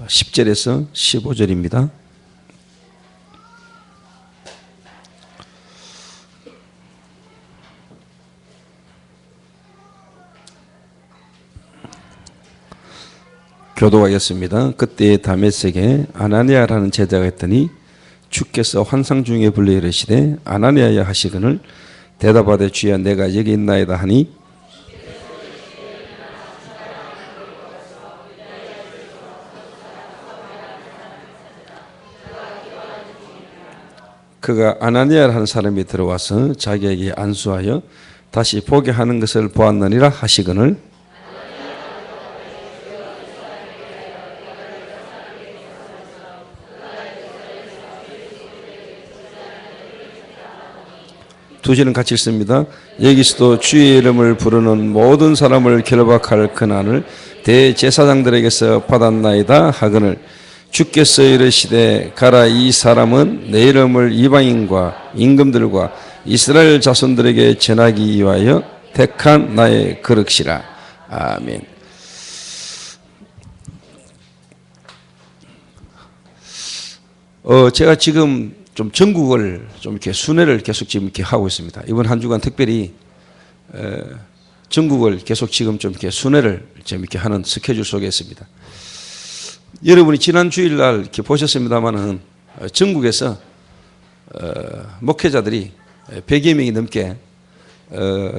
10절에서 15절입니다. 교도하겠습니다. 그때 다메섹에 아나니아라는 제자가 있더니 주께서 환상 중에 불러 이르시되 아나니아야 하시거늘 대답하되 주야 내가 여기 있나이다 하니 그가 아나니아라는 사람이 들어와서 자기에게 안수하여 다시 보게 하는 것을 보았느니라 하시거늘 두 절은 같이 읽습니다. 여기서도 주의 이름을 부르는 모든 사람을 결박할 권한을 대제사장들에게서 받았나이다 하거늘 주께서 이르시되 가라 이 사람은 내 이름을 이방인과 임금들과 이스라엘 자손들에게 전하기 위하여 택한 나의 그릇이라. 아멘. 제가 지금 좀 전국을 좀 이렇게 순회를 계속 지금 이렇게 하고 있습니다. 이번 한 주간 특별히 전국을 계속 지금 좀 이렇게 순회를 좀 이렇게 하는 스케줄 속에 있습니다. 여러분이 지난 주일날 이렇게 보셨습니다만은 전국에서 목회자들이 100여 명이 넘게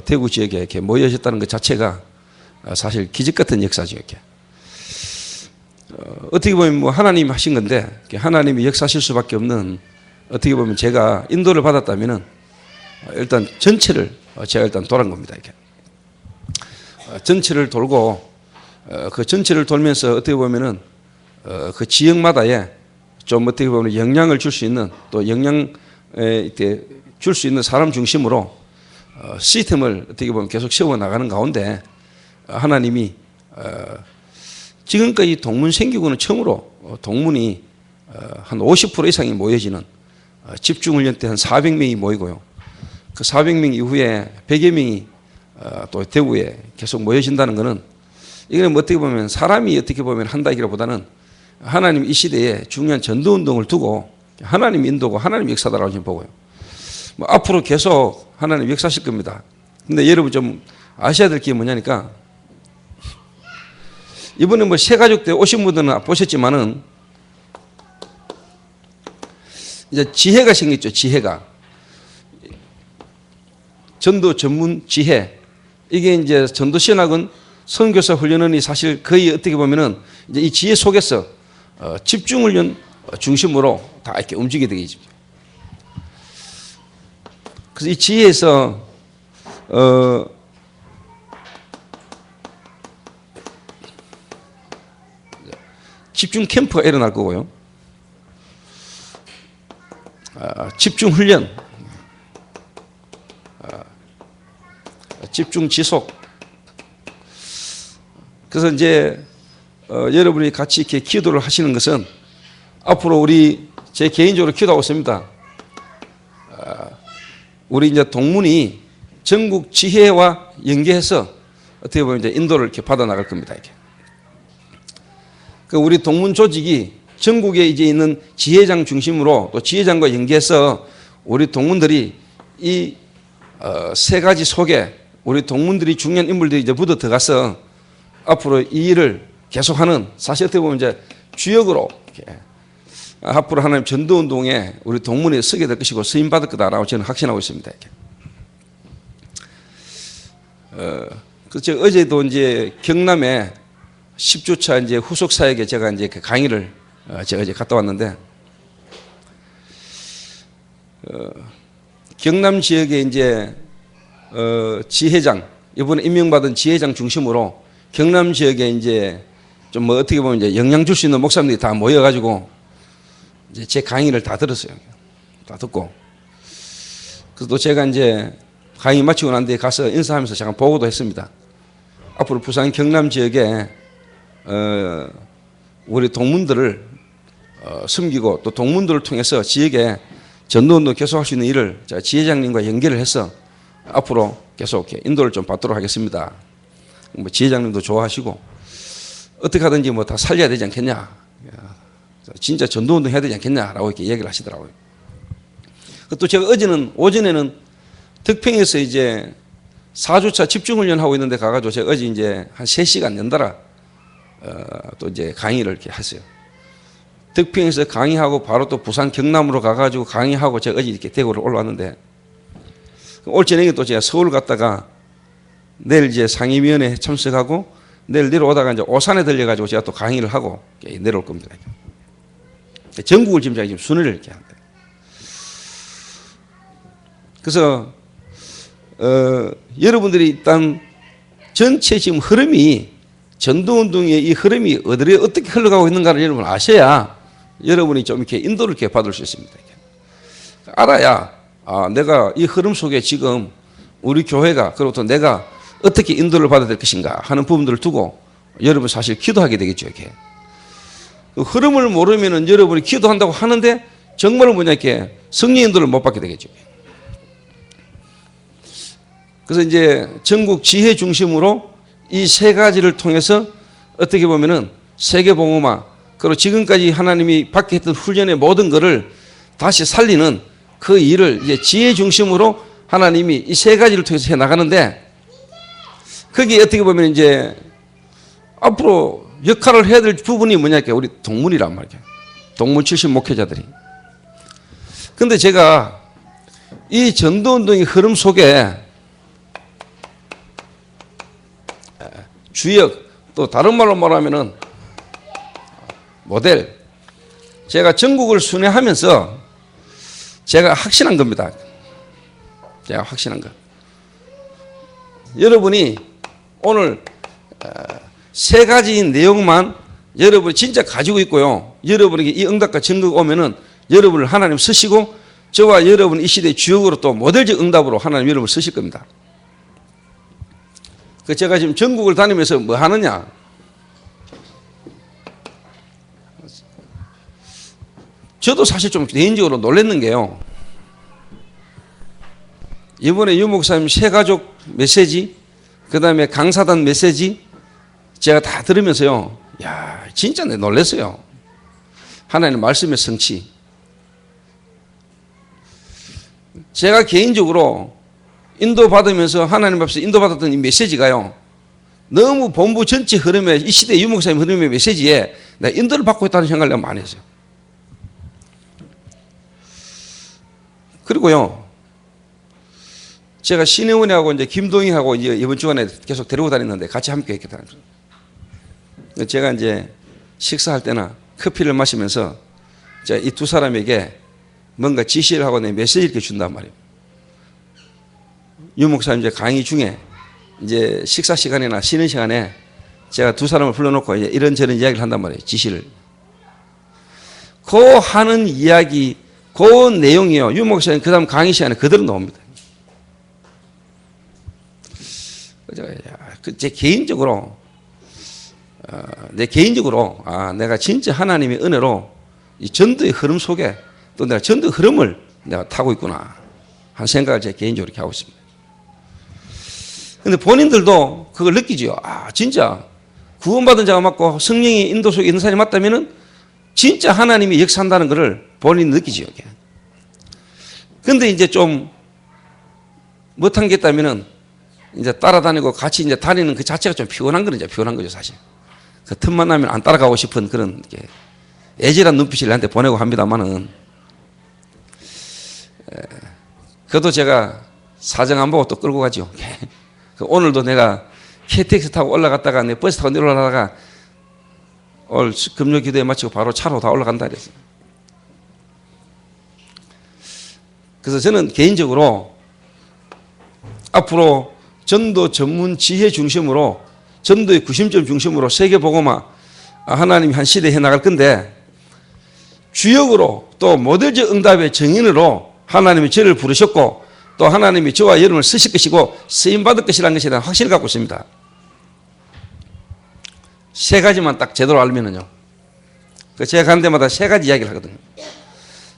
대구 지역에 이렇게 모여졌다는 것 자체가 사실 기적 같은 역사죠. 이렇게. 어떻게 보면 뭐 하나님이 하신 건데 하나님이 역사하실 수밖에 없는 어떻게 보면 제가 인도를 받았다면은 일단 전체를 제가 일단 돌은 겁니다. 이렇게 전체를 돌고 그 전체를 돌면서 어떻게 보면은 그 지역마다에 좀 어떻게 보면 영향을 줄 수 있는 또 영향 줄 수 있는 사람 중심으로 시스템을 어떻게 보면 계속 세워 나가는 가운데 하나님이 지금까지 동문 생기고는 처음으로 동문이 한 50% 이상이 모여지는 집중훈련 때 한 400명이 모이고요. 그 400명 이후에 100여 명이 또 대구에 계속 모여진다는 것은 이거는 어떻게 보면 사람이 어떻게 보면 한다기보다는 하나님 이 시대에 중요한 전도운동을 두고 하나님 인도고 하나님 역사다라고 지금 보고요. 뭐 앞으로 계속 하나님 역사하실 겁니다. 근데 여러분 좀 아셔야 될 게 뭐냐니까 이번에 뭐 새가족 때 오신 분들은 보셨지만은 이제 지혜가 생겼죠. 지혜가 전도 전문 지혜. 이게 이제 전도 신학은 선교사 훈련원이 사실 거의 어떻게 보면은 이제 이 지혜 속에서 집중 훈련 중심으로 다 이렇게 움직이게 되겠죠. 그래서 이 지혜에서 집중 캠프가 일어날 거고요. 집중 훈련, 집중 지속. 그래서 이제 여러분이 같이 이렇게 기도를 하시는 것은 앞으로 제 개인적으로 기도하고 있습니다. 우리 이제 동문이 전국 지혜와 연계해서 어떻게 보면 이제 인도를 이렇게 받아 나갈 겁니다. 이렇게. 그 우리 동문 조직이 전국에 이제 있는 지혜장 중심으로 또 지혜장과 연계해서 우리 동문들이 이 세 가지 속에 우리 동문들이 중요한 인물들이 이제 묻어 들어가서 앞으로 이 일을 계속하는 사실 어떻게 보면 이제 주역으로 이렇게 앞으로 하나님 전도운동에 우리 동문이 서게 될 것이고 쓰임 받을 거다라고 저는 확신하고 있습니다. 그렇죠. 어제도 이제 경남에 10주차 이제 후속 사역에 제가 이제 강의를 제가 이제 갔다 왔는데 경남 지역에 이제 지회장 이번에 임명받은 지회장 중심으로 경남 지역에 이제 좀 뭐 어떻게 보면 이제 영향 줄 수 있는 목사님들이 다 모여가지고 이제 제 강의를 다 들었어요. 다 듣고 그래서 또 제가 이제 강의 마치고 난 뒤에 가서 인사하면서 잠깐 보고도 했습니다. 앞으로 부산 경남 지역에 우리 동문들을 섬기고 또 동문들을 통해서 지역에 전도운동 계속할 수 있는 일을 제가 지회장님과 연결을 해서 앞으로 계속 인도를 좀 받도록 하겠습니다. 뭐 지회장님도 좋아하시고 어떻게 하든지 뭐 다 살려야 되지 않겠냐 진짜 전도운동 해야 되지 않겠냐라고 이렇게 얘기를 하시더라고요. 또 제가 오전에는 덕평에서 이제 4주차 집중훈련하고 있는데 가가지고 제가 어제 이제 한 3시간 연달아 또 이제 강의를 이렇게 했어요. 덕평에서 강의하고 바로 또 부산 경남으로 가가지고 강의하고 제가 어제 이렇게 대구를 올라왔는데 올 저녁에 또 제가 서울 갔다가 내일 이제 상임위원회에 참석하고 내일 내려오다가 이제 오산에 들려가지고 제가 또 강의를 하고 내려올 겁니다. 전국을 지금 제가 순회를 이렇게 합니다. 그래서 여러분들이 일단 전체 지금 흐름이 전도운동의 이 흐름이 어떻게 흘러가고 있는가를 여러분 아셔야 여러분이 좀 이렇게 인도를 이렇게 받을 수 있습니다. 알아야 내가 이 흐름 속에 지금 우리 교회가 그리고 또 내가 어떻게 인도를 받아야 될 것인가 하는 부분들을 두고 여러분 사실 기도하게 되겠죠. 이렇게 그 흐름을 모르면은 여러분이 기도한다고 하는데 정말 뭐냐 이렇게 성령 인도를 못 받게 되겠죠. 그래서 이제 전국 지혜 중심으로 이 세 가지를 통해서 어떻게 보면은 세계복음화 그리고 지금까지 하나님이 받게 했던 훈련의 모든 것을 다시 살리는 그 일을 이제 지혜 중심으로 하나님이 이 세 가지를 통해서 해 나가는데 거기에 어떻게 보면 이제 앞으로 역할을 해야 될 부분이 뭐냐니까 우리 동문이란 말이에요. 동문 출신 목회자들이. 근데 제가 이 전도운동의 흐름 속에 주역 또 다른 말로 말하면은 모델 제가 전국을 순회하면서 제가 확신한 겁니다. 제가 확신한 것. 여러분이 오늘 세 가지 내용만 여러분이 진짜 가지고 있고요. 여러분에게 이 응답과 증거가 오면은 여러분을 하나님 쓰시고 저와 여러분 이 시대의 주역으로 또 모델적 응답으로 하나님 여러분을 쓰실 겁니다. 그 제가 지금 전국을 다니면서 뭐 하느냐? 저도 사실 좀 개인적으로 놀랐는 게요. 이번에 유 목사님 새가족 메시지, 그 다음에 강사단 메시지 제가 다 들으면서요. 야, 진짜 내 놀랐어요. 하나님 말씀의 성취. 제가 개인적으로 인도받으면서 하나님 앞에서 인도받았던 이 메시지가요. 너무 본부 전체 흐름에 이 시대 유 목사님 흐름의 메시지에 내가 인도를 받고 있다는 생각을 내가 많이 했어요. 그리고요. 제가 신혜원이하고 이제 김동희하고 이제 이번 주간에 계속 데리고 다녔는데 같이 함께 했게 다녔어요. 제가 이제 식사할 때나 커피를 마시면서 제가 이 두 사람에게 뭔가 지시를 하고 내 메시지를 이렇게 준단 말이에요. 유 목사님 이제 강의 중에 이제 식사 시간이나 쉬는 시간에 제가 두 사람을 불러놓고 이제 이런저런 이야기를 한단 말이에요. 지시를. 그 하는 이야기, 그 내용이요. 유 목사님 그 다음 강의 시간에 그대로 나옵니다. 제 개인적으로 내가 진짜 하나님의 은혜로 이 전도의 흐름 속에 또 내가 전도의 흐름을 내가 타고 있구나 하는 생각을 제 개인적으로 이렇게 하고 있습니다. 근데 본인들도 그걸 느끼지요. 진짜 구원받은 자가 맞고 성령이 인도 속에 있는 사람이 맞다면은 진짜 하나님이 역사한다는 것을 본인이 느끼지요. 근데 이제 좀 못한 게 있다면은 이제 따라다니고 같이 이제 다니는 그 자체가 좀 피곤한 거죠, 사실. 그 틈만 나면 안 따라가고 싶은 그런 애절한 눈빛을 나한테 보내고 합니다만은, 그래도 제가 사정 안 보고 또 끌고 가죠. 오늘도 내가 KTX 타고 올라갔다가 내 버스 타고 내려가다가 오늘 금요 기도에 마치고 바로 차로 다 올라간다 그랬어요. 그래서 저는 개인적으로 앞으로 전도 전문 지혜 중심으로 전도의 구심점 중심으로 세계복음화 하나님이 한 시대에 해나갈 건데 주역으로 또 모델적 응답의 정인으로 하나님이 저를 부르셨고 또 하나님이 저와 여러분을 쓰실 것이고 쓰임받을 것이라는 것에 대한 확신을 갖고 있습니다. 세 가지만 딱 제대로 알면은요. 제가 가는 데마다 세 가지 이야기를 하거든요.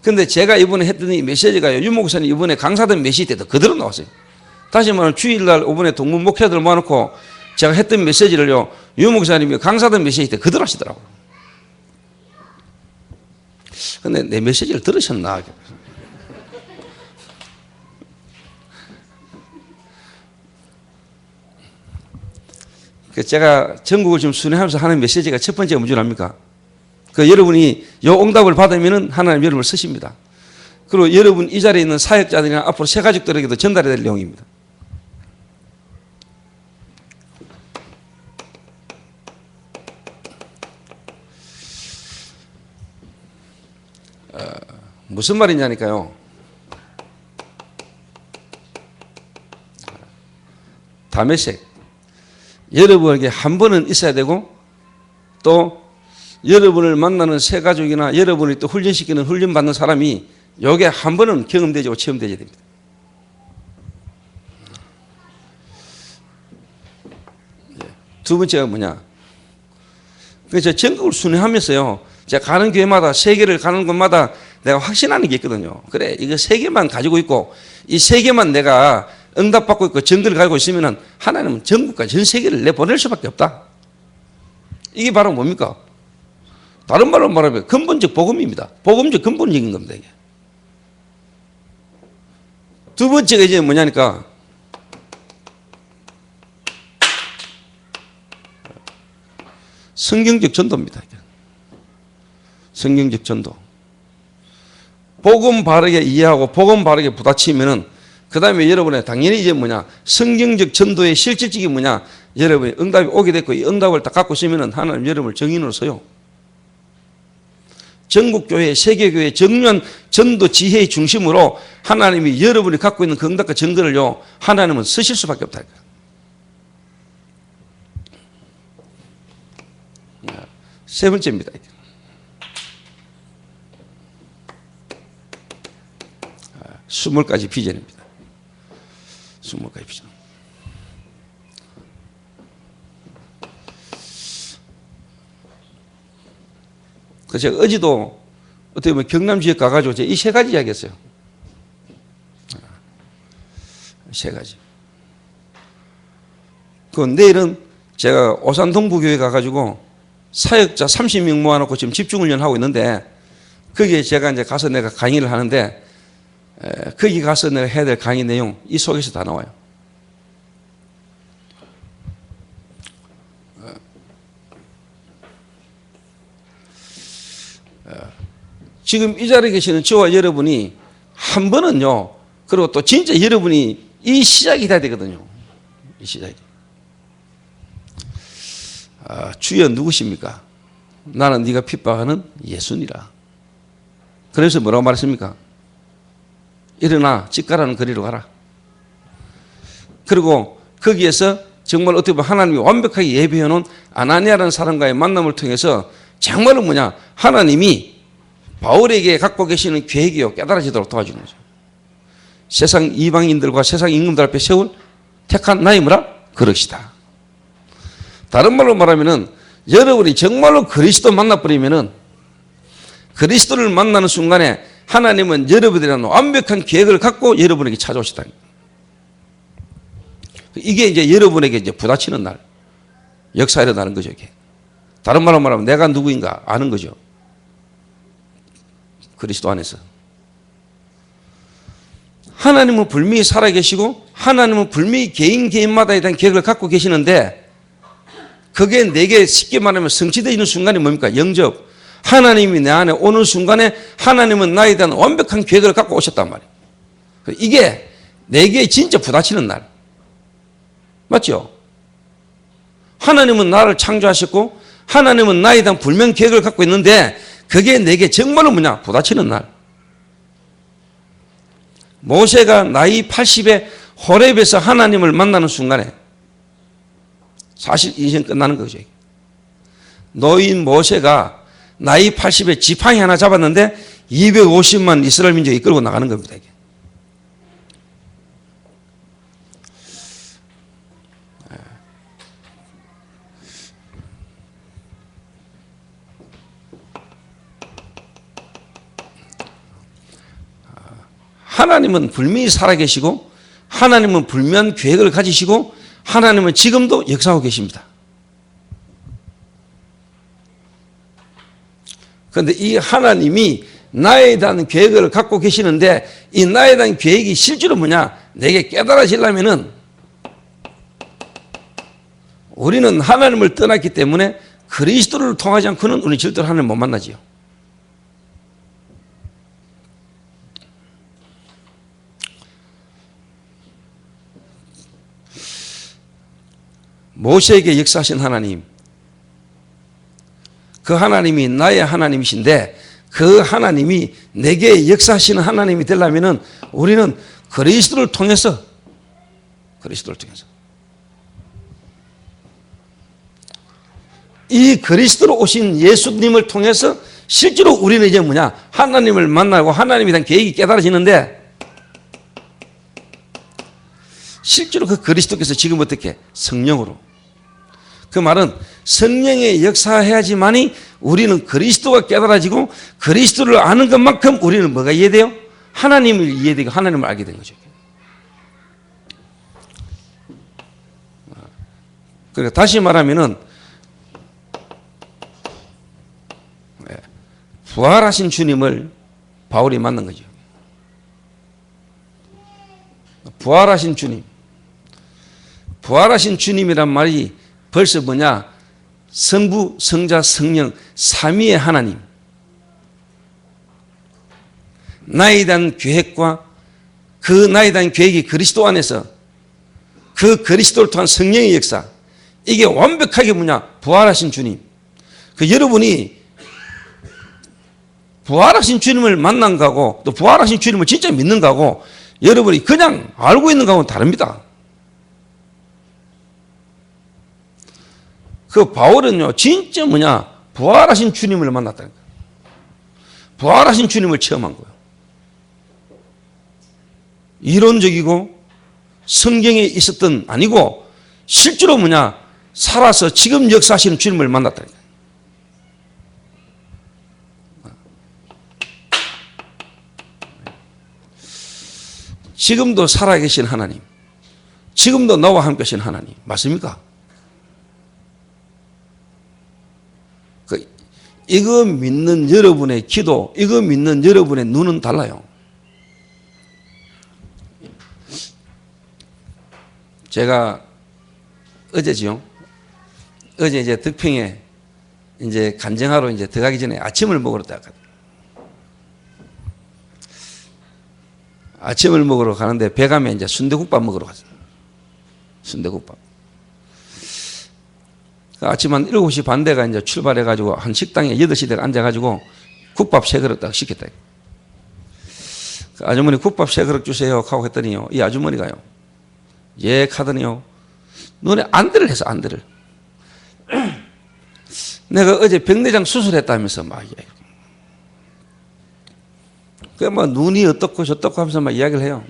근데 제가 이번에 했던 이 메시지가요. 유 목사님 이번에 강사된 메시지 때도 그대로 나왔어요. 다시 말하면 주일날 이번에 동문 목회자들 모아놓고 제가 했던 메시지를요. 유 목사님이 강사된 메시지 때 그대로 하시더라고요. 근데 내 메시지를 들으셨나? 제가 전국을 지금 순회하면서 하는 메시지가 첫 번째가 뭔지 압니까? 여러분이 이 응답을 받으면 하나님 여러분을 쓰십니다. 그리고 여러분 이 자리에 있는 사역자들이나 앞으로 새 가족들에게도 전달해야 될 내용입니다. 무슨 말이냐니까요. 다메섹. 여러분에게 한 번은 있어야 되고 또 여러분을 만나는 새 가족이나 여러분이 또 훈련시키는 훈련받는 사람이 요게 한 번은 경험되고 체험되어야 됩니다. 두 번째가 뭐냐. 그래서 전국을 순회하면서요. 제가 가는 교회마다 세계를 가는 곳마다 내가 확신하는 게 있거든요. 그래 이거 세 개만 가지고 있고 이 세 개만 내가 응답받고 있고 증거를 가지고 있으면 하나님은 전국과 전 세계를 내보낼 수밖에 없다. 이게 바로 뭡니까? 다른 말로 말하면 근본적 복음입니다. 복음적 근본적인 겁니다. 이게. 두 번째가 이제 뭐냐니까 성경적 전도입니다. 성경적 전도. 복음 바르게 이해하고 복음 바르게 부딪히면은 그 다음에 여러분의 당연히 이제 뭐냐 성경적 전도의 실질적인 뭐냐 여러분이 응답이 오게 됐고 이 응답을 딱 갖고 있으면은 하나님 여러분을 정인으로 써요. 전국교회, 세계교회 정면 전도 지혜의 중심으로 하나님이 여러분이 갖고 있는 그 응답과 증거를요 하나님은 쓰실 수밖에 없다. 세 번째입니다. 스물가지 비전입니다. 20가지 비전. 그래서 제가 어제도 어떻게 보면 경남 지역 가가지고 제가 이 세 가지 이야기했어요. 세 가지. 그 내일은 제가 오산 동부교회 가가지고 사역자 30명 모아놓고 지금 집중훈련 하고 있는데 거기에 제가 이제 가서 내가 강의를 하는데 거기 가서 내가 해야 될 강의 내용 이 속에서 다 나와요. 지금 이 자리에 계시는 저와 여러분이 한 번은요 그리고 또 진짜 여러분이 이 시작이 돼야 되거든요. 이 시작이. 주여 누구십니까? 나는 네가 핍박하는 예수니라. 그래서 뭐라고 말했습니까? 일어나 집 가라는 거리로 가라. 그리고 거기에서 정말 어떻게 보면 하나님이 완벽하게 예비해 놓은 아나니아라는 사람과의 만남을 통해서 정말로 뭐냐 하나님이 바울에게 갖고 계시는 계획이요 깨달아지도록 도와주는 거죠. 세상 이방인들과 세상 임금들 앞에 세울 택한 나의 뭐라? 그릇이다. 다른 말로 말하면은 여러분이 정말로 그리스도 만나버리면은 그리스도를 만나는 순간에 하나님은 여러분들이라는 완벽한 계획을 갖고 여러분에게 찾아오시다. 이게 이제 여러분에게 이제 부딪히는 날, 역사가 일어나는 거죠. 이게. 다른 말로 말하면 내가 누구인가 아는 거죠. 그리스도 안에서. 하나님은 분명히 살아계시고 하나님은 분명히 개인마다에 대한 계획을 갖고 계시는데 그게 내게 쉽게 말하면 성취되어 있는 순간이 뭡니까? 영접. 하나님이 내 안에 오는 순간에 하나님은 나에 대한 완벽한 계획을 갖고 오셨단 말이에요. 이게 내게 진짜 부딪히는 날. 맞죠? 하나님은 나를 창조하셨고 하나님은 나에 대한 분명 계획을 갖고 있는데 그게 내게 정말로 뭐냐? 부딪히는 날. 모세가 나이 80에 호렙에서 하나님을 만나는 순간에 사실 인생 끝나는 거죠. 노인 모세가 나이 80에 지팡이 하나 잡았는데 250만 이스라엘 민족이 이끌고 나가는 겁니다. 이게. 하나님은 분명히 살아계시고 하나님은 분명한 계획을 가지시고 하나님은 지금도 역사하고 계십니다. 그런데 이 하나님이 나에 대한 계획을 갖고 계시는데 이 나에 대한 계획이 실제로 뭐냐? 내게 깨달아지려면은 우리는 하나님을 떠났기 때문에 그리스도를 통하지 않고는 우리는 절대로 하나님을 못 만나지요. 모세에게 역사하신 하나님, 그 하나님이 나의 하나님이신데 그 하나님이 내게 역사하시는 하나님이 되려면은 우리는 그리스도를 통해서 이 그리스도로 오신 예수님을 통해서 실제로 우리는 이제 뭐냐? 하나님을 만나고 하나님에 대한 계획이 깨달아지는데 실제로 그 그리스도께서 지금 어떻게? 성령으로. 그 말은 성령의 역사해야지만이 우리는 그리스도가 깨달아지고 그리스도를 아는 것만큼 우리는 뭐가 이해돼요? 하나님을 이해되고 하나님을 알게 된 거죠. 그러니까 다시 말하면은 부활하신 주님을 바울이 만난 거죠. 부활하신 주님. 부활하신 주님이란 말이 벌써 뭐냐? 성부, 성자, 성령, 삼위의 하나님. 나에 대한 계획과 그 나에 대한 계획이 그리스도 안에서 그 그리스도를 통한 성령의 역사. 이게 완벽하게 뭐냐? 부활하신 주님. 그 여러분이 부활하신 주님을 만난 거하고 또 부활하신 주님을 진짜 믿는 거하고 여러분이 그냥 알고 있는 거하고는 다릅니다. 그 바울은요, 진짜 뭐냐? 부활하신 주님을 만났다는 거예요. 부활하신 주님을 체험한 거예요. 이론적이고 성경에 있었던 아니고 실제로 뭐냐? 살아서 지금 역사하시는 주님을 만났다는 거예요. 지금도 살아계신 하나님, 지금도 나와 함께 하신 하나님, 맞습니까? 이거 믿는 여러분의 기도, 이거 믿는 여러분의 눈은 달라요. 제가 어제지요. 어제 이제 덕평에 이제 간증하러 이제 들어가기 전에 아침을 먹으러 들어갔거든요. 아침을 먹으러 가는데 배 가면 이제 순대국밥 먹으러 갔어요. 순대국밥. 아침 한 7시 반 대가 이제 출발해가지고 한 식당에 8시 대가 앉아가지고 국밥 3그릇 딱 시켰다. 그 아주머니 국밥 3그릇 주세요 하고 했더니요. 이 아주머니가요. 예, 하더니요. 눈에 안대를 해서 안대를. 내가 어제 백내장 수술했다면서 막 이야기. 그 뭐 눈이 어떻고 저떻고 하면서 막 이야기를 해요.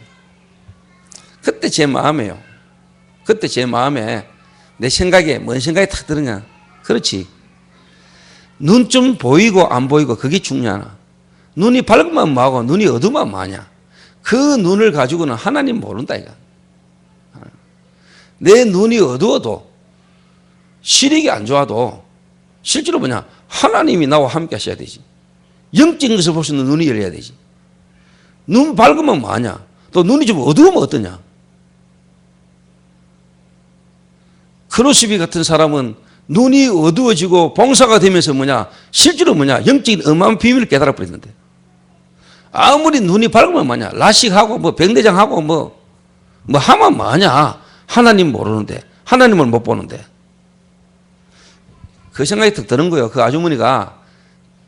그때 제 마음에요. 그때 제 마음에 내 생각에 뭔 생각이 탁 들으냐. 그렇지. 눈 좀 보이고 안 보이고 그게 중요하나. 눈이 밝으면 뭐하고 눈이 어두우면 뭐하냐. 그 눈을 가지고는 하나님 모른다 이거. 내 눈이 어두워도 시력이 안 좋아도 실제로 뭐냐. 하나님이 나와 함께 하셔야 되지. 영적인 것을 볼 수 있는 눈이 열려야 되지. 눈 밝으면 뭐하냐. 또 눈이 좀 어두우면 어떠냐. 크로스비 같은 사람은 눈이 어두워지고 봉사가 되면서 뭐냐. 실제로 뭐냐. 영적인 어마어마한 비밀을 깨달아 버리는데. 아무리 눈이 밝으면 뭐냐. 라식하고 뭐 백내장하고 뭐 하면 뭐하냐. 하나님 모르는데. 하나님을 못 보는데. 그 생각이 딱 드는 거예요. 그 아주머니가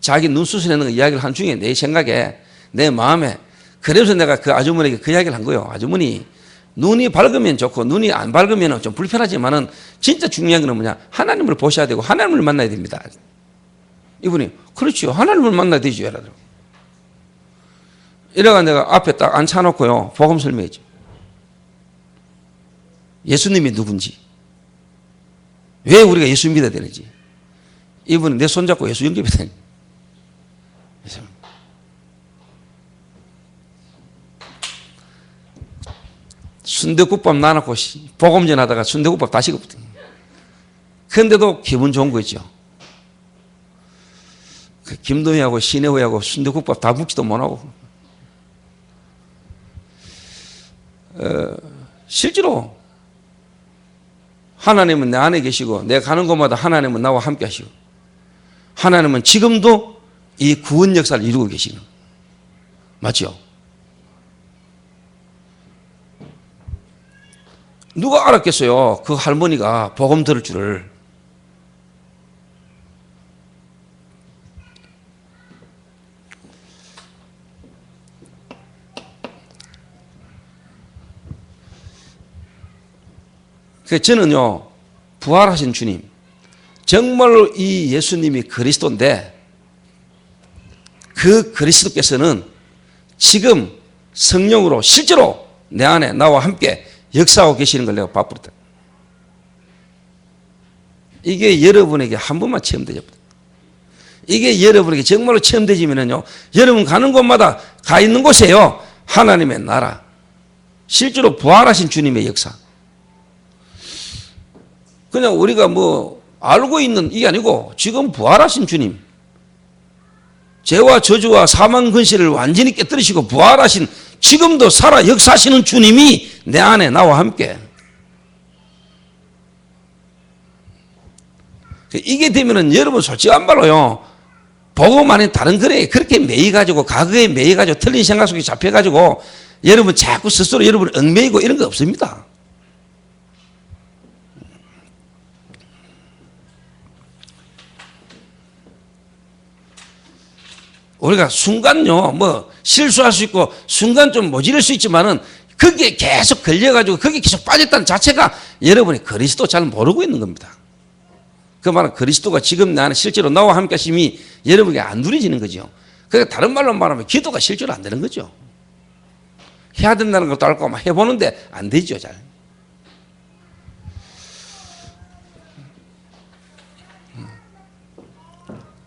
자기 눈 수술하는 거 이야기를 한 중에 내 생각에 내 마음에 그래서 내가 그 아주머니에게 그 이야기를 한 거예요. 아주머니 눈이 밝으면 좋고 눈이 안 밝으면 좀 불편하지만은 진짜 중요한 건 뭐냐. 하나님을 보셔야 되고 하나님을 만나야 됩니다. 이분이 그렇죠. 하나님을 만나야 되죠. 이러더라고요. 이래가 내가 앞에 딱 앉혀놓고요. 복음 설명했죠. 예수님이 누군지. 왜 우리가 예수 믿어야 되는지. 이분은 내 손잡고 예수 영접했다니. 순대국밥 나눠놓고 복음전 하다가 순대국밥 다 식었거든요. 그런데도 기분 좋은 거 있죠. 김동희하고 신혜호하고 순대국밥 다 먹지도 못하고. 실제로 하나님은 내 안에 계시고 내가 가는 곳마다 하나님은 나와 함께 하시고 하나님은 지금도 이 구원 역사를 이루고 계시는 맞죠? 누가 알았겠어요? 그 할머니가 복음 들을 줄을. 그래서 저는요, 부활하신 주님, 정말로 이 예수님이 그리스도인데 그 그리스도께서는 지금 성령으로 실제로 내 안에 나와 함께 역사하고 계시는 걸 내가 봤거든. 이게 여러분에게 한 번만 체험되죠. 이게 여러분에게 정말로 체험되지면요, 여러분 가는 곳마다 가 있는 곳에요, 하나님의 나라, 실제로 부활하신 주님의 역사. 그냥 우리가 뭐 알고 있는 이게 아니고 지금 부활하신 주님, 죄와 저주와 사망 근시를 완전히 깨뜨리시고 부활하신, 지금도 살아 역사하시는 주님이 내 안에 나와 함께. 이게 되면은 여러분 솔직한 말로요, 복음 안에 다른 거래 그렇게 매이가지고 과거에 매이가지고 틀린 생각 속에 잡혀가지고 여러분 자꾸 스스로 여러분 얽매이고 이런 거 없습니다. 우리가 순간요, 뭐 실수할 수 있고 순간 좀 모질릴 수 있지만은 거기에 계속 걸려가지고 거기에 계속 빠졌다는 자체가 여러분이 그리스도 잘 모르고 있는 겁니다. 그 말은 그리스도가 지금 나는 실제로 나와 함께 하심이 여러분에게 안 누려지는 거죠. 그러니까 다른 말로 말하면 기도가 실제로 안 되는 거죠. 해야 된다는 것도 알고 막 해보는데 안 되죠, 잘.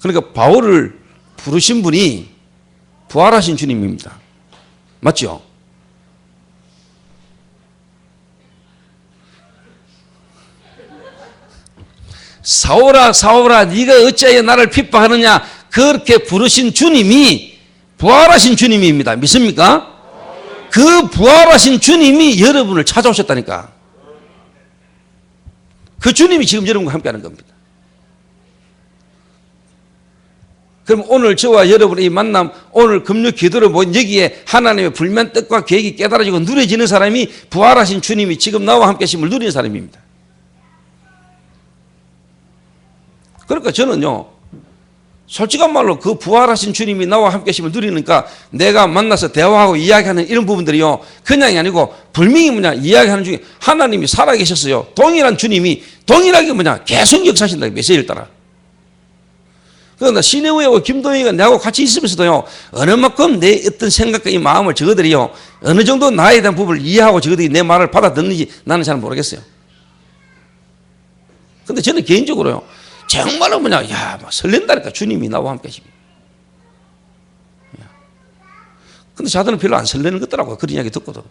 그러니까 바울을 부르신 분이 부활하신 주님입니다. 맞죠? 사오라 사오라 네가 어찌하여 나를 핍박하느냐, 그렇게 부르신 주님이 부활하신 주님입니다. 믿습니까? 그 부활하신 주님이 여러분을 찾아오셨다니까. 그 주님이 지금 여러분과 함께하는 겁니다. 그럼 오늘 저와 여러분의 이 만남, 오늘 금요 기도를 보면 여기에 하나님의 불면 뜻과 계획이 깨달아지고 누려지는 사람이 부활하신 주님이 지금 나와 함께 하심을 누리는 사람입니다. 그러니까 저는요, 솔직한 말로 그 부활하신 주님이 나와 함께 하심을 누리니까 내가 만나서 대화하고 이야기하는 이런 부분들이요, 그냥이 아니고 분명히 뭐냐, 이야기하는 중에 하나님이 살아계셨어요. 동일한 주님이 동일하게 뭐냐, 계속 역사하신다. 메시지를 따라. 그러나 신혜우하고 김동희가 내하고 같이 있으면서도요, 어느 만큼 내 어떤 생각과 이 마음을 저들이요, 어느 정도 나에 대한 부분을 이해하고 저들이 내 말을 받아듣는지 나는 잘 모르겠어요. 근데 저는 개인적으로요, 정말로 뭐냐, 야, 막 설렌다니까, 주님이 나와 함께 하십니다. 근데 자들은 별로 안 설레는 것 같더라고요. 그런 이야기 듣고도.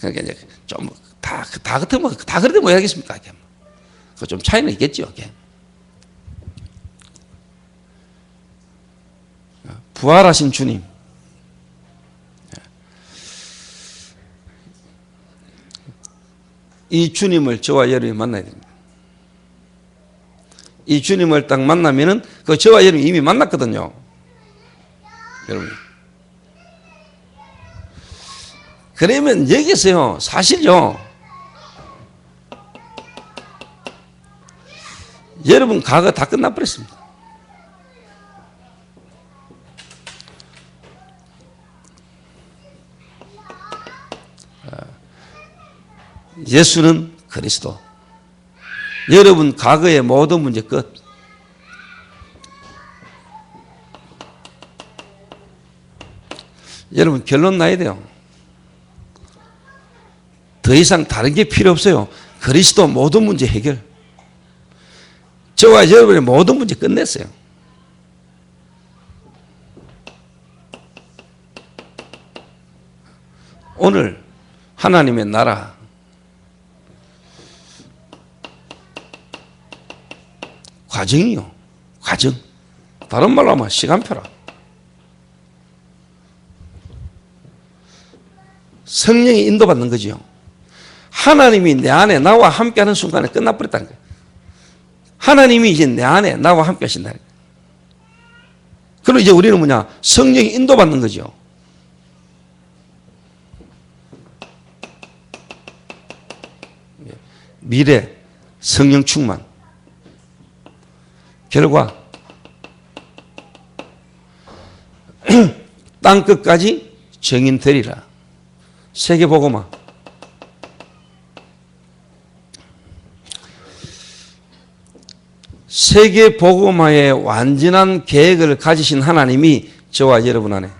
그러니까 이제 좀 다 같으면 다 그래도 뭐 하겠습니까? 그 좀 차이는 있겠죠. 부활하신 주님, 이 주님을 저와 여러분이 만나야 됩니다. 이 주님을 딱 만나면은 그 저와 여러분이 이미 만났거든요. 여러분. 그러면 여기서요, 사실요, 여러분 과거 다 끝나버렸습니다. 예수는 그리스도. 여러분 과거의 모든 문제 끝. 여러분 결론 나야 돼요. 더 이상 다른 게 필요 없어요. 그리스도 모든 문제 해결. 저와 여러분의 모든 문제 끝냈어요. 오늘 하나님의 나라, 과정이요. 과정. 다른 말로 하면 시간표라. 성령이 인도받는 거지요. 하나님이 내 안에 나와 함께하는 순간에 끝나버렸다는 거예요. 하나님이 이제 내 안에 나와 함께 하신다는 거예요. 그럼 이제 우리는 뭐냐? 성령이 인도받는 거죠. 미래 성령 충만. 결과 땅 끝까지 정인되리라. 세계복음화. 세계복음화의 완전한 계획을 가지신 하나님이 저와 여러분 안에.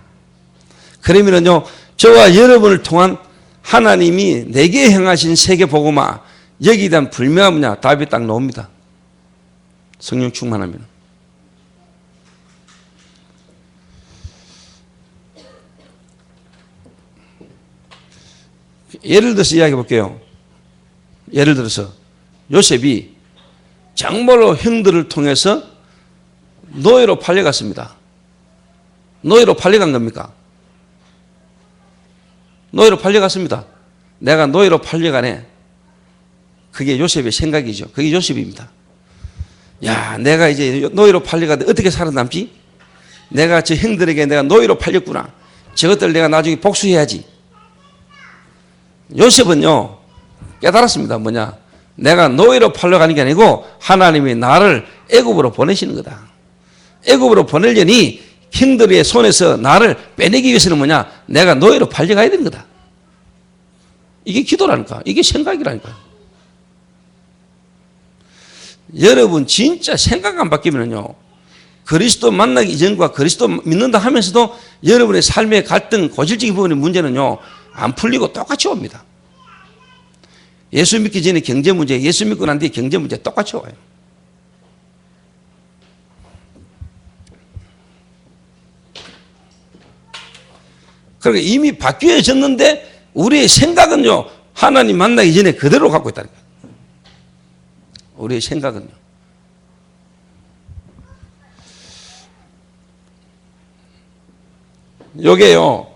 그러면요, 저와 여러분을 통한 하나님이 내게 행하신 세계복음화, 여기에 대한 불명한 뭐냐? 답이 딱 나옵니다. 성령 충만하면. 예를 들어서 이야기해 볼게요. 예를 들어서 요셉이 정말로 형들을 통해서 노예로 팔려갔습니다. 노예로 팔려간 겁니까? 노예로 팔려갔습니다. 내가 노예로 팔려가네. 그게 요셉의 생각이죠. 그게 요셉입니다. 야, 내가 이제 노예로 팔려가는데 어떻게 살아남지? 내가 저 형들에게 내가 노예로 팔렸구나. 저것들 내가 나중에 복수해야지. 요셉은요, 깨달았습니다. 뭐냐? 내가 노예로 팔려가는 게 아니고 하나님이 나를 애굽으로 보내시는 거다. 애굽으로 보내려니 형들의 손에서 나를 빼내기 위해서는 뭐냐? 내가 노예로 팔려가야 되는 거다. 이게 기도라니까. 이게 생각이라니까. 여러분 진짜 생각 안 바뀌면요, 그리스도 만나기 이전과 그리스도 믿는다 하면서도 여러분의 삶의 갈등, 고질적인 부분의 문제는요, 안 풀리고 똑같이 옵니다. 예수 믿기 전에 경제 문제, 예수 믿고 난 뒤에 경제 문제 똑같이 와요. 그러니까 이미 바뀌어졌는데 우리의 생각은요, 하나님 만나기 전에 그대로 갖고 있다는 거예요. 우리의 생각은요. 요게요,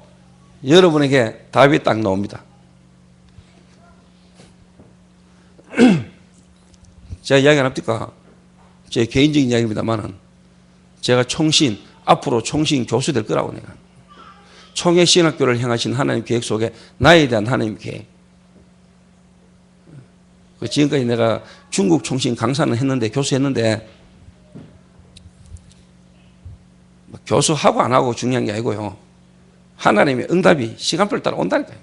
여러분에게 답이 딱 나옵니다. 제가 이야기 안 합니까? 제 개인적인 이야기입니다만은 제가 앞으로 총신 교수 될 거라고 내가. 총회 신학교를 향하신 하나님 계획 속에 나에 대한 하나님 계획. 지금까지 내가 중국 총신 강사는 했는데, 교수했는데, 교수하고 안 하고 중요한 게 아니고요, 하나님의 응답이 시간표를 따라 온다니까요.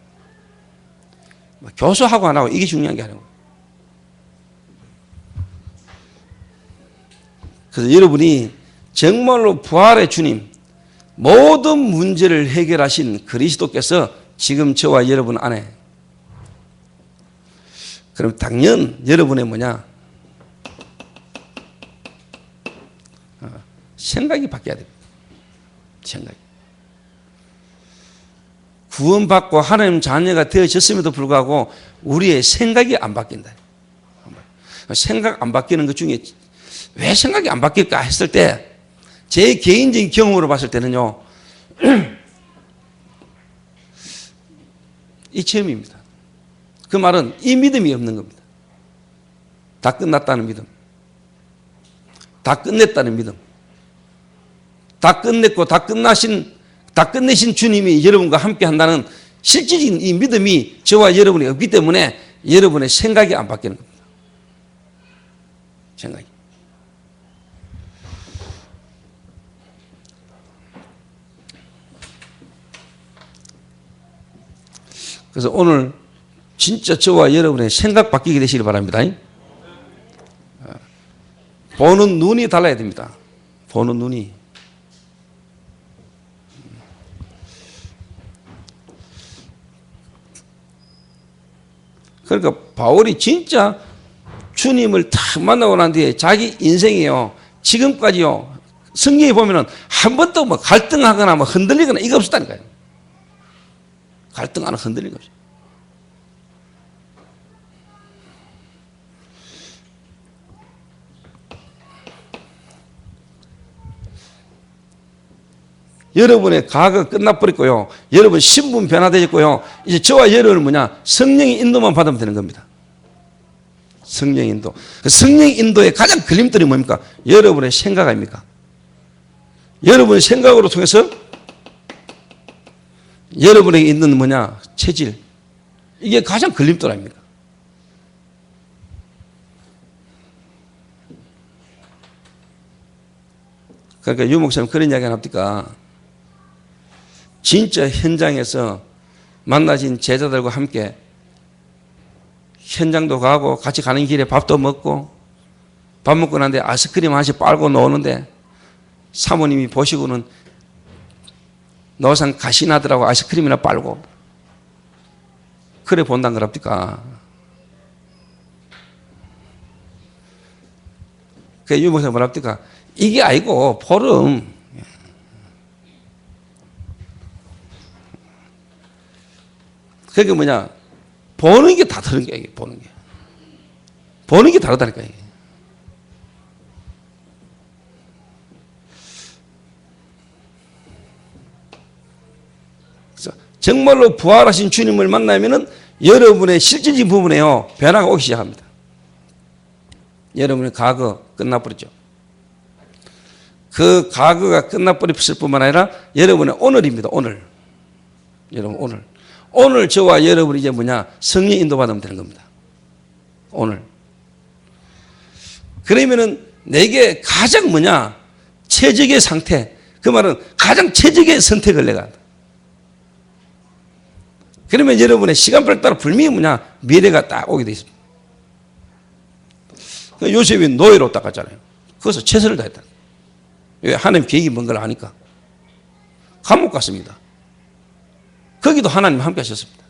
교수하고 안 하고 이게 중요한 게 아니고. 그래서 여러분이 정말로 부활의 주님, 모든 문제를 해결하신 그리스도께서 지금 저와 여러분 안에, 그럼 당연 여러분의 뭐냐? 생각이 바뀌어야 됩니다. 생각이. 구원받고 하나님 자녀가 되어졌음에도 불구하고 우리의 생각이 안 바뀐다. 생각 안 바뀌는 것 중에 왜 생각이 안 바뀔까 했을 때, 제 개인적인 경험으로 봤을 때는요, 이 체험입니다. 그 말은 이 믿음이 없는 겁니다. 다 끝났다는 믿음. 다 끝냈다는 믿음. 다 끝냈고 다 끝내신 주님이 여러분과 함께 한다는 실질적인 이 믿음이 저와 여러분이 없기 때문에 여러분의 생각이 안 바뀌는 겁니다. 생각이. 그래서 오늘 진짜 저와 여러분의 생각 바뀌게 되시길 바랍니다. 보는 눈이 달라야 됩니다. 보는 눈이. 그러니까 바울이 진짜 주님을 탁 만나고 난 뒤에 자기 인생이요, 지금까지요, 성경에 보면은 한 번도 뭐 갈등하거나 뭐 흔들리거나 이거 없었다니까요. 갈등하거나 흔들리는 거 없어요. 여러분의 과거가 끝나버렸고요. 여러분 신분 변화되었고요. 이제 저와 여러분은 뭐냐? 성령의 인도만 받으면 되는 겁니다. 성령 인도. 그 성령 인도의 가장 걸림돌이 뭡니까? 여러분의 생각 아닙니까? 여러분의 생각으로 통해서 여러분에게 있는 뭐냐? 체질. 이게 가장 걸림돌 아닙니까? 그러니까 유 목사님 그런 이야기 하나 합니까? 진짜 현장에서 만나신 제자들과 함께 현장도 가고 같이 가는 길에 밥도 먹고 밥 먹고 난데 아이스크림 하나씩 빨고 노는데 사모님이 보시고는 노상 가시나더라고 아이스크림이나 빨고 그래 본단 거랍니까? 그 유목사 뭐랍니까? 이게 아니고 보름. 그게 뭐냐? 보는 게 다 다른 게 이게 보는 게. 보는 게 다르다니까 이게. 그래서 정말로 부활하신 주님을 만나면은 여러분의 실질적인 부분에요 변화가 오기 시작합니다. 여러분의 과거 끝나버렸죠. 그 과거가 끝나버렸을 뿐만 아니라 여러분의 오늘입니다. 오늘. 여러분 오늘. 오늘 저와 여러분이 이제 뭐냐? 성령 인도받으면 되는 겁니다. 오늘. 그러면은 내게 가장 뭐냐? 최적의 상태. 그 말은 가장 최적의 선택을 내가 한다. 그러면 여러분의 시간표를 따라 분명히 뭐냐? 미래가 딱 오게 돼 있습니다. 요셉이 노예로 딱 갔잖아요. 거기서 최선을 다했다. 왜? 하나님 계획이 뭔 걸 아니까. 감옥 갔습니다. 거기도 하나님 함께 하셨습니다.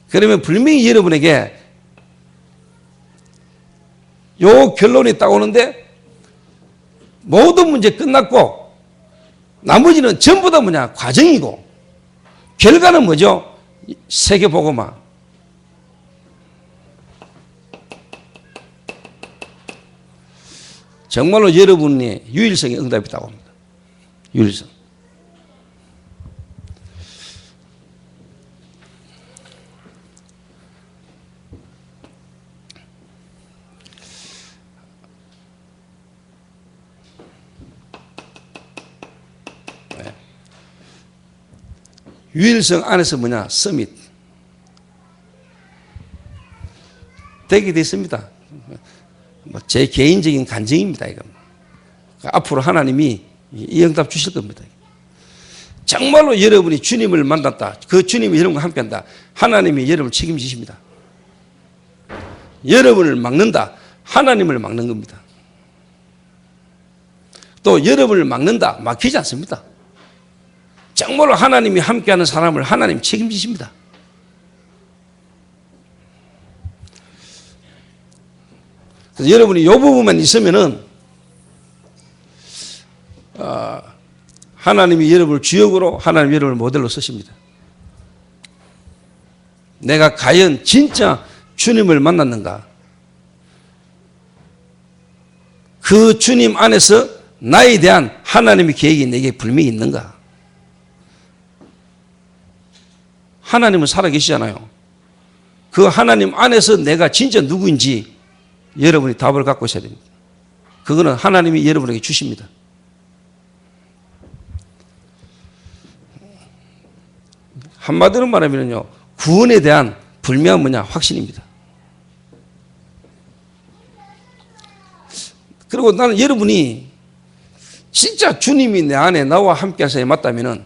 그러면 분명히 여러분에게 요 결론이 딱 오는데 모든 문제 끝났고 나머지는 전부 다 뭐냐? 과정이고 결과는 뭐죠? 세계복음화. 정말로 여러분의 유일성에 응답이 있다고 합니다. 유일성. 네. 유일성 안에서 뭐냐? 서밋. 되게 됐습니다. 제 개인적인 간증입니다. 이거. 앞으로 하나님이 이 응답 주실 겁니다. 정말로 여러분이 주님을 만났다. 그 주님이 여러분과 함께한다. 하나님이 여러분을 책임지십니다. 여러분을 막는다. 하나님을 막는 겁니다. 또 여러분을 막는다. 막히지 않습니다. 정말로 하나님이 함께하는 사람을 하나님 책임지십니다. 그래서 여러분이 이 부분만 있으면은 하나님이 여러분을 주역으로 하나님이 여러분을 모델로 쓰십니다. 내가 과연 진짜 주님을 만났는가? 그 주님 안에서 나에 대한 하나님의 계획이 내게 분명히 있는가? 하나님은 살아계시잖아요. 그 하나님 안에서 내가 진짜 누구인지 여러분이 답을 갖고 있어야 됩니다. 그거는 하나님이 여러분에게 주십니다. 한마디로 말하면요, 구원에 대한 분명한 뭐냐? 확신입니다. 그리고 나는 여러분이 진짜 주님이 내 안에 나와 함께 하셔야 맞다면은,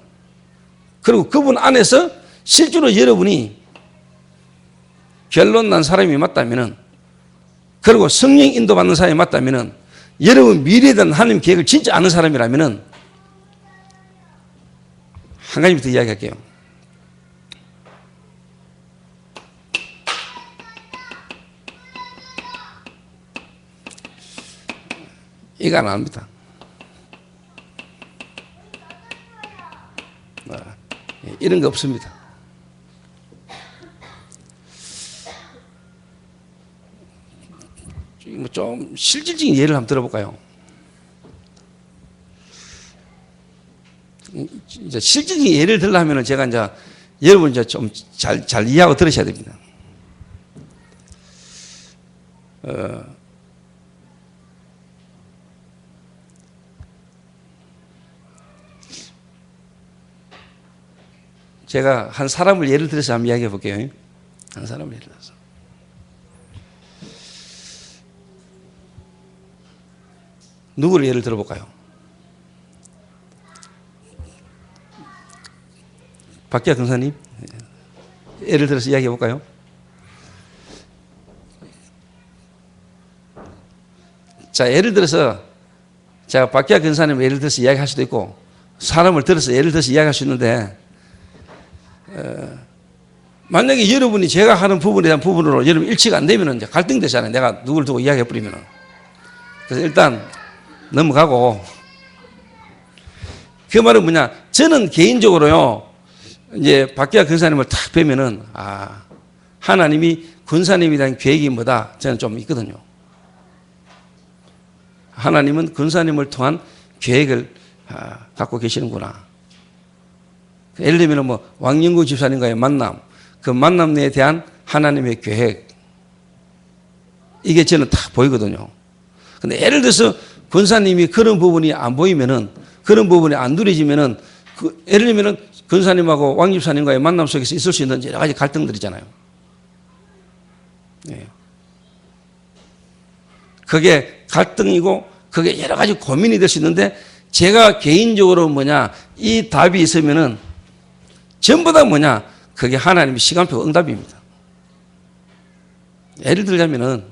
그리고 그분 안에서 실제로 여러분이 결론 난 사람이 맞다면은, 그리고 성령 인도받는 사람이 맞다면은, 여러분 미래에 대한 하나님 계획을 진짜 아는 사람이라면은, 한 가지부터 이야기할게요. 이거 안 합니다. 이런 거 없습니다. 좀 실질적인 예를 한번 들어볼까요? 이제 실질적인 예를 들려면 제가 이제 여러분 이제 좀 잘 이해하고 들으셔야 됩니다. 제가 한 사람을 예를 들어서 한번 이야기해 볼게요. 한 사람을 예를 들어서. 누구를 예를 들어볼까요? 박기아 근사님? 예를 들어서 이야기해 볼까요? 자, 예를 들어서 제가 박기아 근사님 예를 들어서 이야기할 수도 있고 사람을 들어서 예를 들어서 이야기할 수 있는데 만약에 여러분이 제가 하는 부분에 대한 부분으로 여러분 일치가 안 되면 이제 갈등되잖아요. 내가 누굴 두고 이야기해 버리면. 그래서 일단 넘어가고 그 말은 뭐냐? 저는 개인적으로요. 이제 박기아 근사님을 탁 뵈면은 하나님이 근사님에 대한 계획이 뭐다 저는 좀 있거든요. 하나님은 근사님을 통한 계획을 갖고 계시는구나. 예를 들면 뭐 왕영구 집사님과의 만남, 그 만남에 대한 하나님의 계획, 이게 저는 딱 보이거든요. 근데 예를 들어서 권사님이 그런 부분이 안 보이면은, 그런 부분이 안 누려지면은, 예를 들면은 권사님하고 왕 집사님과의 만남 속에서 있을 수 있는 여러 가지 갈등들이잖아요. 네. 그게 갈등이고, 그게 여러 가지 고민이 될 수 있는데, 제가 개인적으로 이 답이 있으면은 전부 다 그게 하나님의 시간표 응답입니다. 예를 들자면은,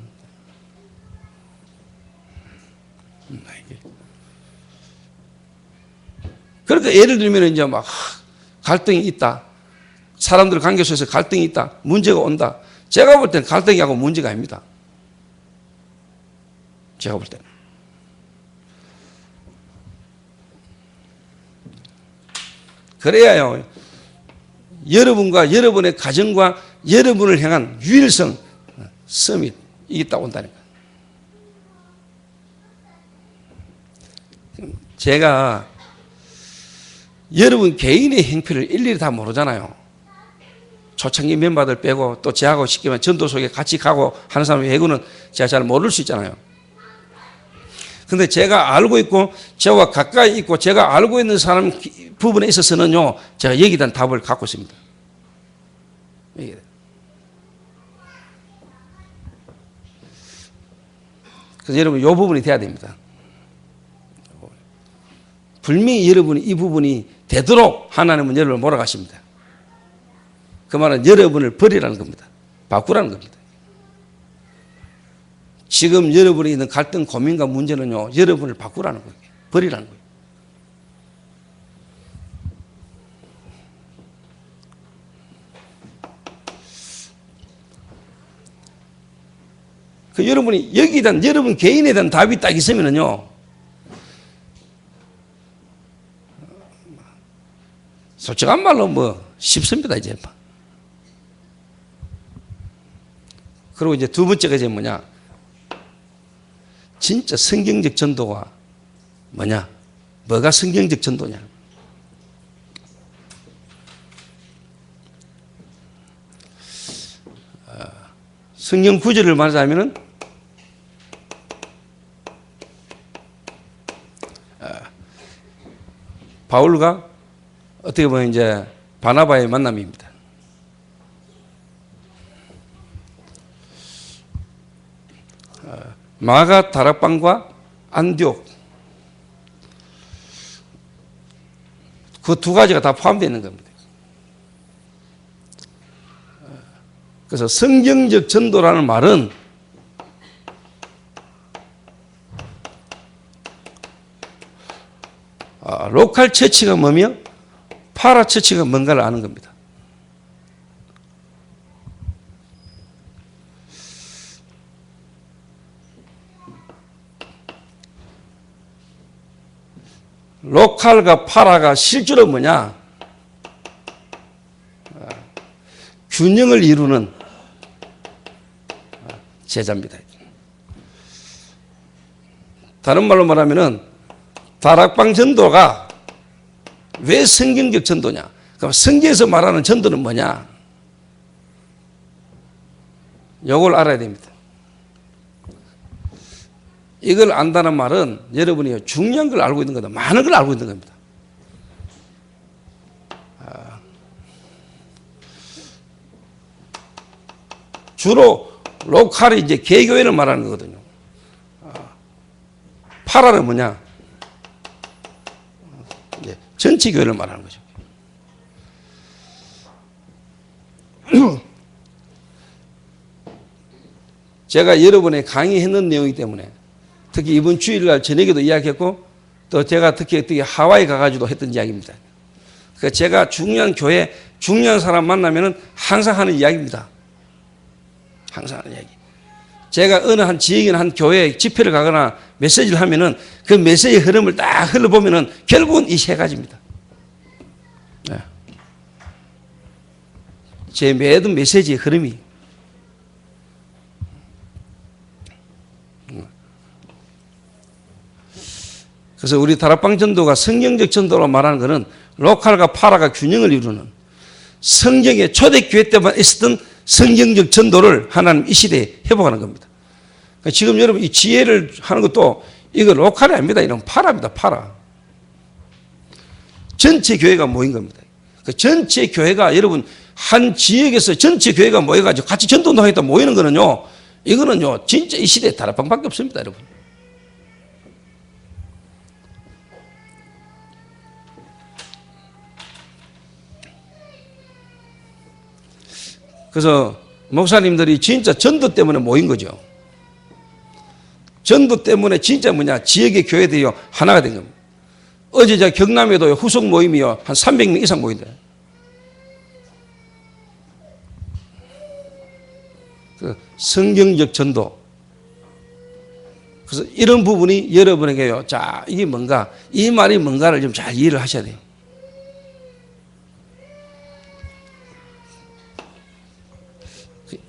그러니까 예를 들면 이제 갈등이 있다. 사람들 관계 속에서 갈등이 있다. 문제가 온다. 제가 볼 때는 갈등이하고 문제가 아닙니다. 제가 볼 때는. 그래야요. 여러분과 여러분의 가정과 여러분을 향한 유일성, 서밋, 이게 딱 온다니까. 제가 여러분 개인의 행편을 일일이 다 모르잖아요. 초창기 멤버들 빼고 또 제하고 쉽게 말하면 전도 속에 같이 가고 하는 사람 외고는 제가 잘 모를 수 있잖아요. 근데 제가 알고 있고 저와 가까이 있고 제가 알고 있는 사람 부분에 있어서는요, 제가 여기에 대한 답을 갖고 있습니다. 그래서 여러분 이 부분이 돼야 됩니다. 분명히 여러분이 이 부분이 되도록 하나님은 여러분을 몰아가십니다. 그 말은 여러분을 버리라는 겁니다. 바꾸라는 겁니다. 지금 여러분이 있는 갈등, 고민과 문제는요, 여러분을 바꾸라는 거예요. 버리라는 거예요. 그 여러분이 여기에 대한, 여러분 개인에 대한 답이 딱 있으면은요, 솔직한 말로 쉽습니다, 이제. 그리고 이제 두 번째가 이제 진짜 성경적 전도가 뭐가 성경적 전도냐. 성경 구절을 말하자면은, 바울과 어떻게 보면 이제 바나바의 만남입니다. 마가 다락방과 안디옥, 그 두 가지가 다 포함되어 있는 겁니다. 그래서 성경적 전도라는 말은 로컬 처치가 뭐며 파라 처치가 뭔가를 아는 겁니다. 로컬과 파라가 실제로 균형을 이루는 제자입니다. 다른 말로 말하면은 다락방 전도가 왜 성경적 전도냐? 그럼 성경에서 말하는 전도는 뭐냐? 이걸 알아야 됩니다. 이걸 안다는 말은 여러분이 중요한 걸 알고 있는 거다. 많은 걸 알고 있는 겁니다. 주로 로컬이 이제 개교회를 말하는 거거든요. 파라는 뭐냐? 이제 전체 교회를 말하는 거죠. 제가 여러분의 강의했는 내용이기 때문에 특히 이번 주일날 저녁에도 이야기했고 또 제가 특히 하와이 가가지고 했던 이야기입니다. 그러니까 제가 중요한 교회, 중요한 사람 만나면은 항상 하는 이야기입니다. 항상 하는 이야기. 제가 어느 한 지역이나 한 교회에 집회를 가거나 메시지를 하면은 그 메시지의 흐름을 딱 흘러보면은 결국은 이 세 가지입니다. 네. 제 매든 메시지의 흐름이. 그래서 우리 다락방 전도가 성경적 전도로 말하는 것은 로컬과 파라가 균형을 이루는 성경의 초대교회 때만 있었던 성경적 전도를 하나님 이 시대에 회복하는 겁니다. 그러니까 지금 여러분 이 지혜를 하는 것도 이거 로컬이 아닙니다. 이런 파라입니다. 파라. 전체 교회가 모인 겁니다. 그 전체 교회가 여러분 한 지역에서 전체 교회가 모여가지고 같이 전도하겠다 모이는 거는요. 이거는요 진짜 이 시대에 다락방밖에 없습니다. 여러분. 그래서 목사님들이 진짜 전도 때문에 모인 거죠. 전도 때문에 진짜 뭐냐 지역의 교회들이 하나가 된 겁니다. 어제 저 경남에도 후속 모임이요 한 300명 이상 모인다. 그 성경적 전도. 그래서 이런 부분이 여러분에게요. 자 이게 뭔가 이 말이 뭔가를 좀 잘 이해를 하셔야 돼요.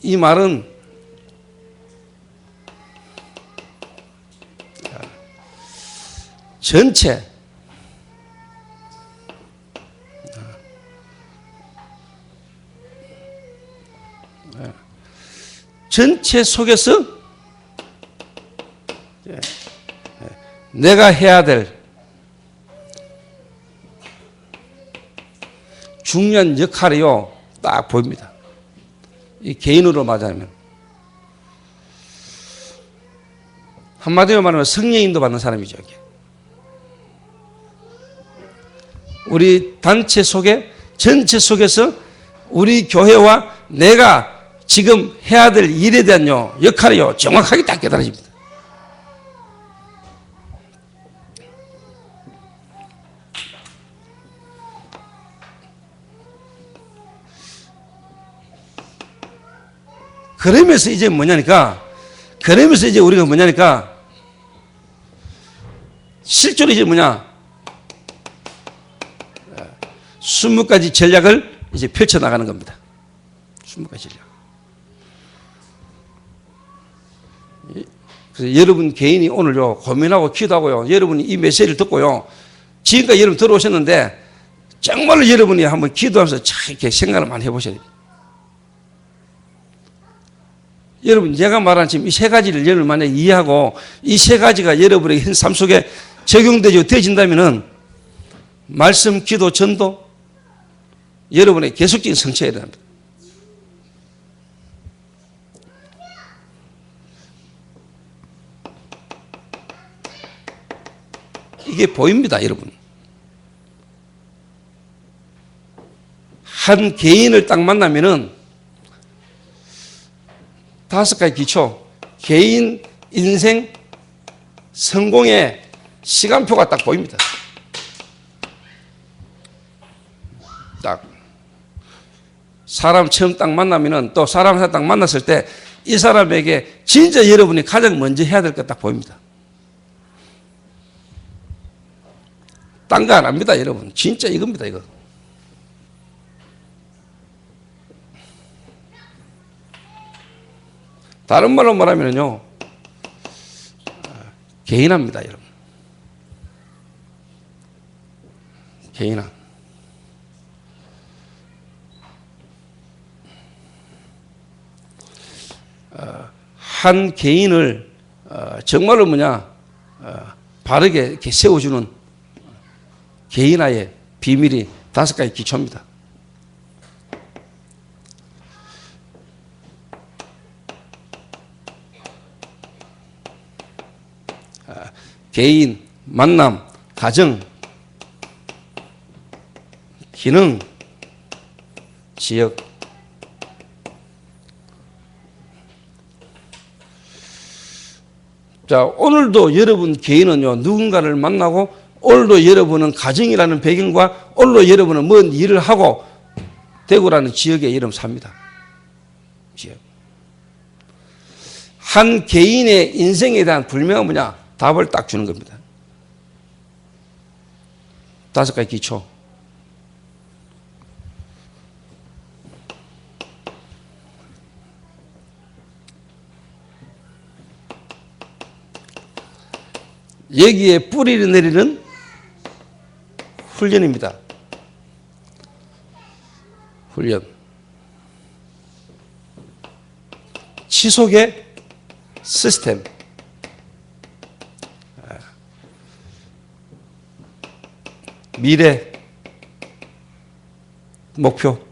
이 말은 전체 속에서 내가 해야 될 중요한 역할이요 딱 보입니다. 이 개인으로 말하자면 한마디로 말하면 성령 인도 받는 사람이죠. 이게. 우리 단체 속에 전체 속에서 우리 교회와 내가 지금 해야 될 일에 대한 역할이요 정확하게 딱 깨달아집니다. 그러면서 이제 뭐냐니까, 그러면서 이제 우리가 뭐냐니까, 실제로 이제 뭐냐, 20가지 전략을 이제 펼쳐나가는 겁니다. 20가지 전략. 그래서 여러분 개인이 오늘요, 고민하고 기도하고요, 여러분이 이 메시지를 듣고요, 지금까지 여러분 들어오셨는데, 정말로 여러분이 한번 기도하면서 잘 이렇게 생각을 많이 해보셔야 돼요. 여러분, 제가 말한 지금 이 세 가지를 여러분 만약에 이해하고 이 세 가지가 여러분의 현 삶 속에 되어진다면은 말씀, 기도, 전도 여러분의 계속적인 성취해야 됩니다. 이게 보입니다, 여러분. 한 개인을 딱 만나면은 5가지 기초, 개인 인생 성공의 시간표가 딱 보입니다. 딱 사람 처음 딱 만나면은 또 사람을 딱 만났을 때 이 사람에게 진짜 여러분이 가장 먼저 해야 될 것 딱 보입니다. 딴 거 안 합니다, 여러분. 진짜 이겁니다, 이거. 다른 말로 말하면요, 개인화입니다, 여러분. 개인화. 한 개인을 정말로 바르게 이렇게 세워주는 개인화의 비밀이 5가지 기초입니다. 개인, 만남, 가정, 기능, 지역. 자, 오늘도 여러분 개인은요, 누군가를 만나고, 오늘도 여러분은 가정이라는 배경과, 오늘도 여러분은 뭔 일을 하고, 대구라는 지역에 이름 삽니다. 지역. 한 개인의 인생에 대한 분명한 답을 딱 주는 겁니다. 5가지 기초. 여기에 뿌리를 내리는 훈련입니다. 훈련. 지속의 시스템. 미래, 목표.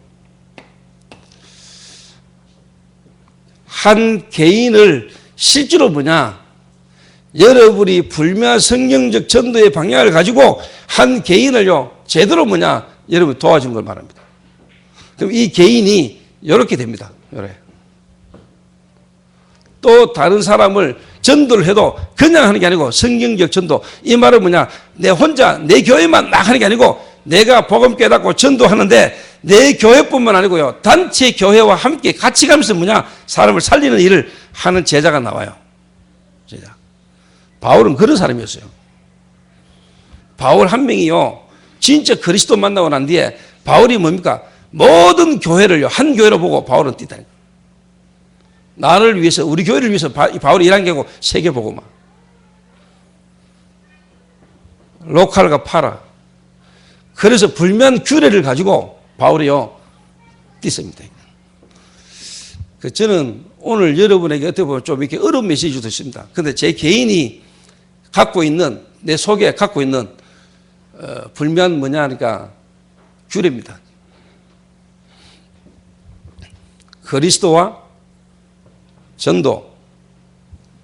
한 개인을 실제로 여러분이 불멸 성경적 전도의 방향을 가지고 한 개인을요, 제대로 여러분 도와준 걸 말합니다. 그럼 이 개인이 이렇게 됩니다. 이래. 또 다른 사람을 전도를 해도 그냥 하는 게 아니고 성경적 전도. 이 말은 내 혼자, 내 교회만 막 하는 게 아니고 내가 복음 깨닫고 전도하는데 내 교회뿐만 아니고요, 단체 교회와 함께 같이 가면서 사람을 살리는 일을 하는 제자가 나와요. 제자. 바울은 그런 사람이었어요. 바울 한 명이요, 진짜 그리스도 만나고 난 뒤에 바울이 뭡니까? 모든 교회를요, 한 교회로 보고 바울은 뛰다니까. 나를 위해서, 우리 교회를 위해서 바울이 일한 게 아니고 세계 보고 막. 로컬과 파라. 그래서 불면 규례를 가지고 바울이요, 뛰습니다. 저는 오늘 여러분에게 어떻게 보면 좀 이렇게 어려운 메시지도 있습니다. 근데 제 개인이 갖고 있는, 내 속에 갖고 있는, 불면 하니까 규례입니다. 그리스도와 전도,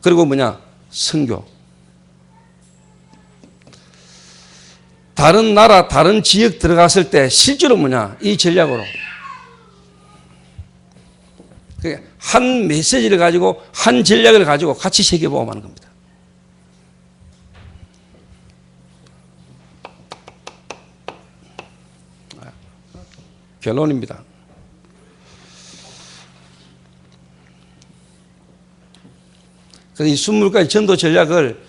그리고 선교. 다른 나라, 다른 지역 들어갔을 때 실제로 이 전략으로 한 메시지를 가지고, 한 전략을 가지고 같이 세계보험하는 겁니다. 결론입니다. 그래서 이 20가지 전도 전략을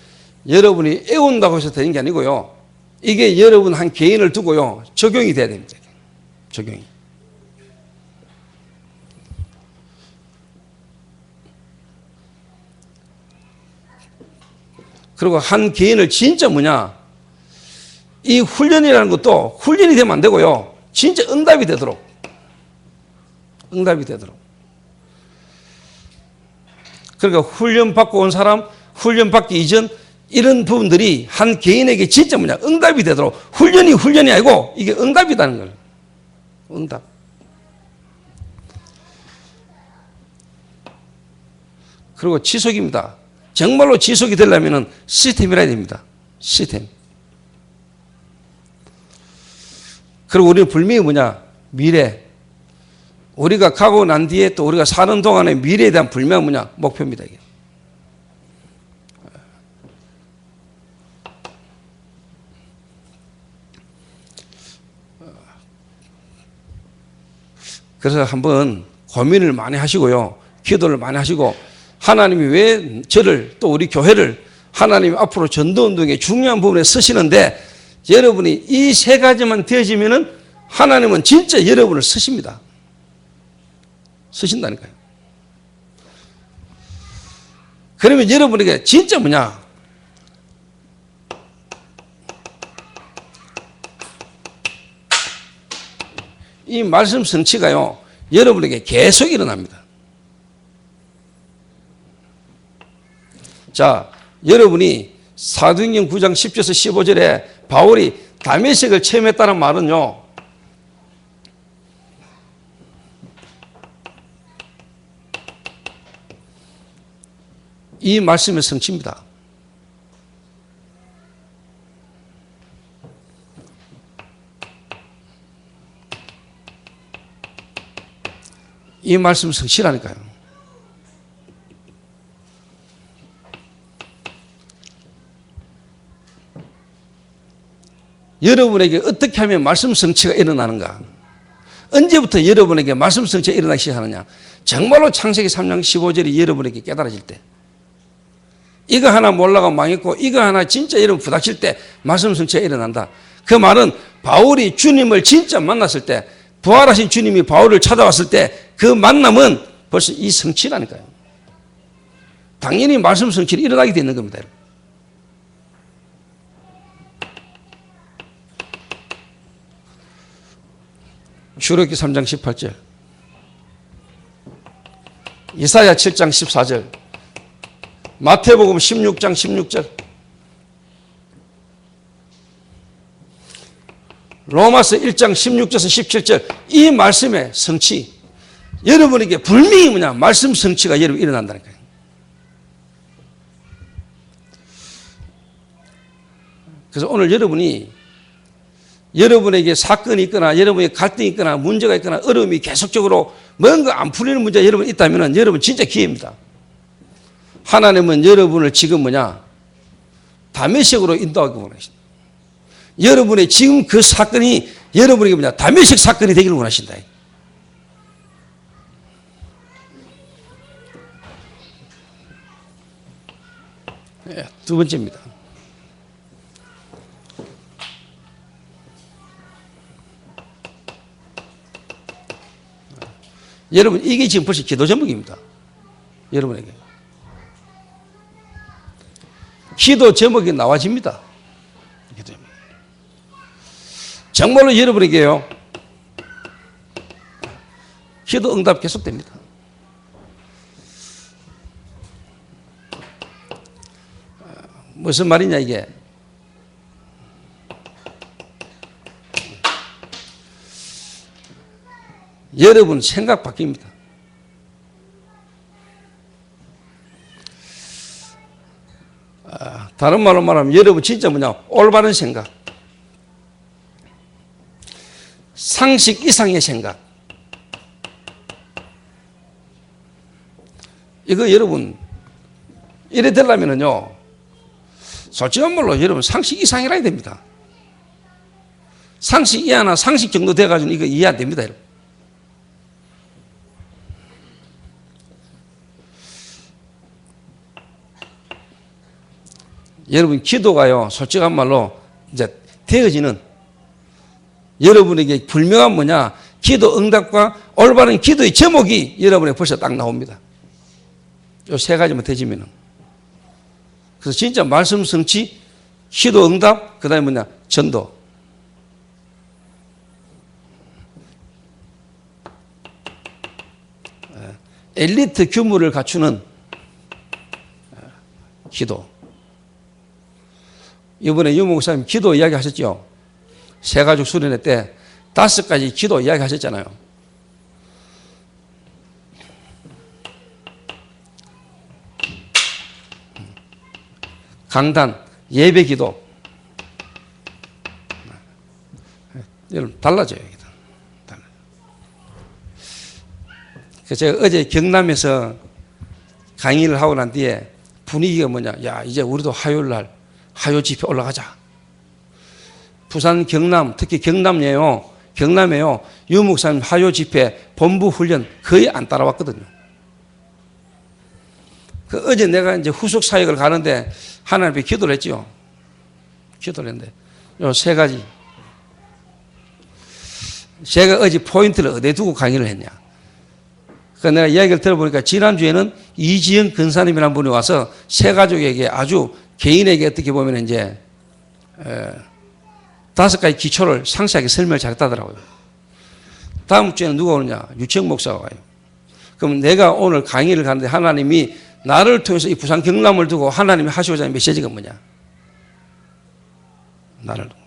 여러분이 애운다고 해서 되는 게 아니고요, 이게 여러분 한 개인을 두고요, 적용이 돼야 됩니다. 적용이. 그리고 한 개인을 진짜 이 훈련이라는 것도 훈련이 되면 안 되고요, 진짜 응답이 되도록. 그러니까 훈련받고 온 사람, 훈련받기 이전 이런 부분들이 한 개인에게 진짜 응답이 되도록. 훈련이 아니고 이게 응답이라는 거예요. 응답. 그리고 지속입니다. 정말로 지속이 되려면 시스템이라야 됩니다. 시스템. 그리고 우리는 분명히 미래. 우리가 가고 난 뒤에 또 우리가 사는 동안의 미래에 대한 분명한 목표입니다. 이게. 그래서 한번 고민을 많이 하시고요, 기도를 많이 하시고, 하나님이 왜 저를, 또 우리 교회를 하나님이 앞으로 전도운동의 중요한 부분에 쓰시는데, 여러분이 이 3가지만 되어지면은 하나님은 진짜 여러분을 쓰십니다. 쓰신다니까요. 그러면 여러분에게 진짜 이 말씀 성취가요, 여러분에게 계속 일어납니다. 자, 여러분이 사도행전 9장 10절에서 15절에 바울이 다메섹을 체험했다는 말은요, 이 말씀의 성취입니다. 이 말씀 성취라니까요. 여러분에게 어떻게 하면 말씀 성취가 일어나는가? 언제부터 여러분에게 말씀 성취가 일어나기 시작하느냐? 정말로 창세기 3장 15절이 여러분에게 깨달아질 때, 이거 하나 몰라가 망했고 이거 하나 진짜 여러분 부닥칠 때 말씀 성취가 일어난다. 그 말은 바울이 주님을 진짜 만났을 때, 부활하신 주님이 바울을 찾아왔을 때 그 만남은 벌써 이 성취라니까요. 당연히 말씀 성취는 일어나게 되는 겁니다. 출애굽기 3장 18절, 이사야 7장 14절, 마태복음 16장 16절, 로마서 1장 16절에서 17절, 이 말씀의 성취, 여러분에게 분명히 뭐냐? 말씀 성취가 여러분 일어난다니까요. 그래서 오늘 여러분에게 사건이 있거나 여러분에게 갈등이 있거나 문제가 있거나 어려움이 계속적으로 뭔가 안 풀리는 문제가 여러분 있다면 여러분 진짜 기회입니다. 하나님은 여러분을 지금 뭐냐? 다메섹으로 인도하기 원하신다. 여러분의 지금 그 사건이 여러분에게 뭐냐? 다메섹 사건이 되기를 원하신다. 네, 두 번째입니다. 여러분, 이게 지금 벌써 기도 제목입니다. 여러분에게. 기도 제목이 나와집니다. 기도 제목. 정말로 여러분에게요, 기도 응답 계속됩니다. 무슨 말이냐, 이게. 여러분 생각 바뀝니다. 다른 말로 말하면 여러분 진짜 뭐냐, 올바른 생각, 상식 이상의 생각, 이거 여러분 이래 되려면요, 솔직한 말로 여러분 상식 이상이라 해야 됩니다. 상식 이하나 상식 정도 돼가지고 이거 이해 안 됩니다, 여러분. 여러분 기도가요, 솔직한 말로 이제 되어지는, 여러분에게 분명한 뭐냐, 기도 응답과 올바른 기도의 제목이 여러분에게 벌써 딱 나옵니다. 요 세 가지만 되지면은. 그래서 진짜 말씀 성취, 기도 응답, 그 다음에 뭐냐, 전도. 엘리트 규모를 갖추는 기도. 이번에 유 목사님 기도 이야기 하셨죠? 새가족 수련회 때 5가지 기도 이야기 하셨잖아요. 강단, 예배 기도. 여러분, 달라져요. 그래서 제가 어제 경남에서 강의를 하고 난 뒤에 분위기가 뭐냐, 야, 이제 우리도 화요일 날 화요 집회 올라가자. 부산, 경남, 특히 경남에요, 유 목사님 화요 집회 본부 훈련 거의 안 따라왔거든요. 그 어제 내가 이제 후속 사역을 가는데 하나님 앞에 기도를 했지요. 기도를 했는데 요 3가지. 제가 어제 포인트를 어디에 두고 강의를 했냐. 그러니까 내가 이야기를 들어보니까 지난주에는 이지영 근사님이라는 분이 와서 새가족에게 아주 개인에게 어떻게 보면 이제 5가지 기초를 상세하게 설명을 잘했다더라고요. 다음 주에는 누가 오느냐? 유채영 목사가 와요. 그럼 내가 오늘 강의를 가는데 하나님이 나를 통해서 이 부산 경남을 두고 하나님이 하시고자 하는 메시지가 뭐냐? 나를 두고.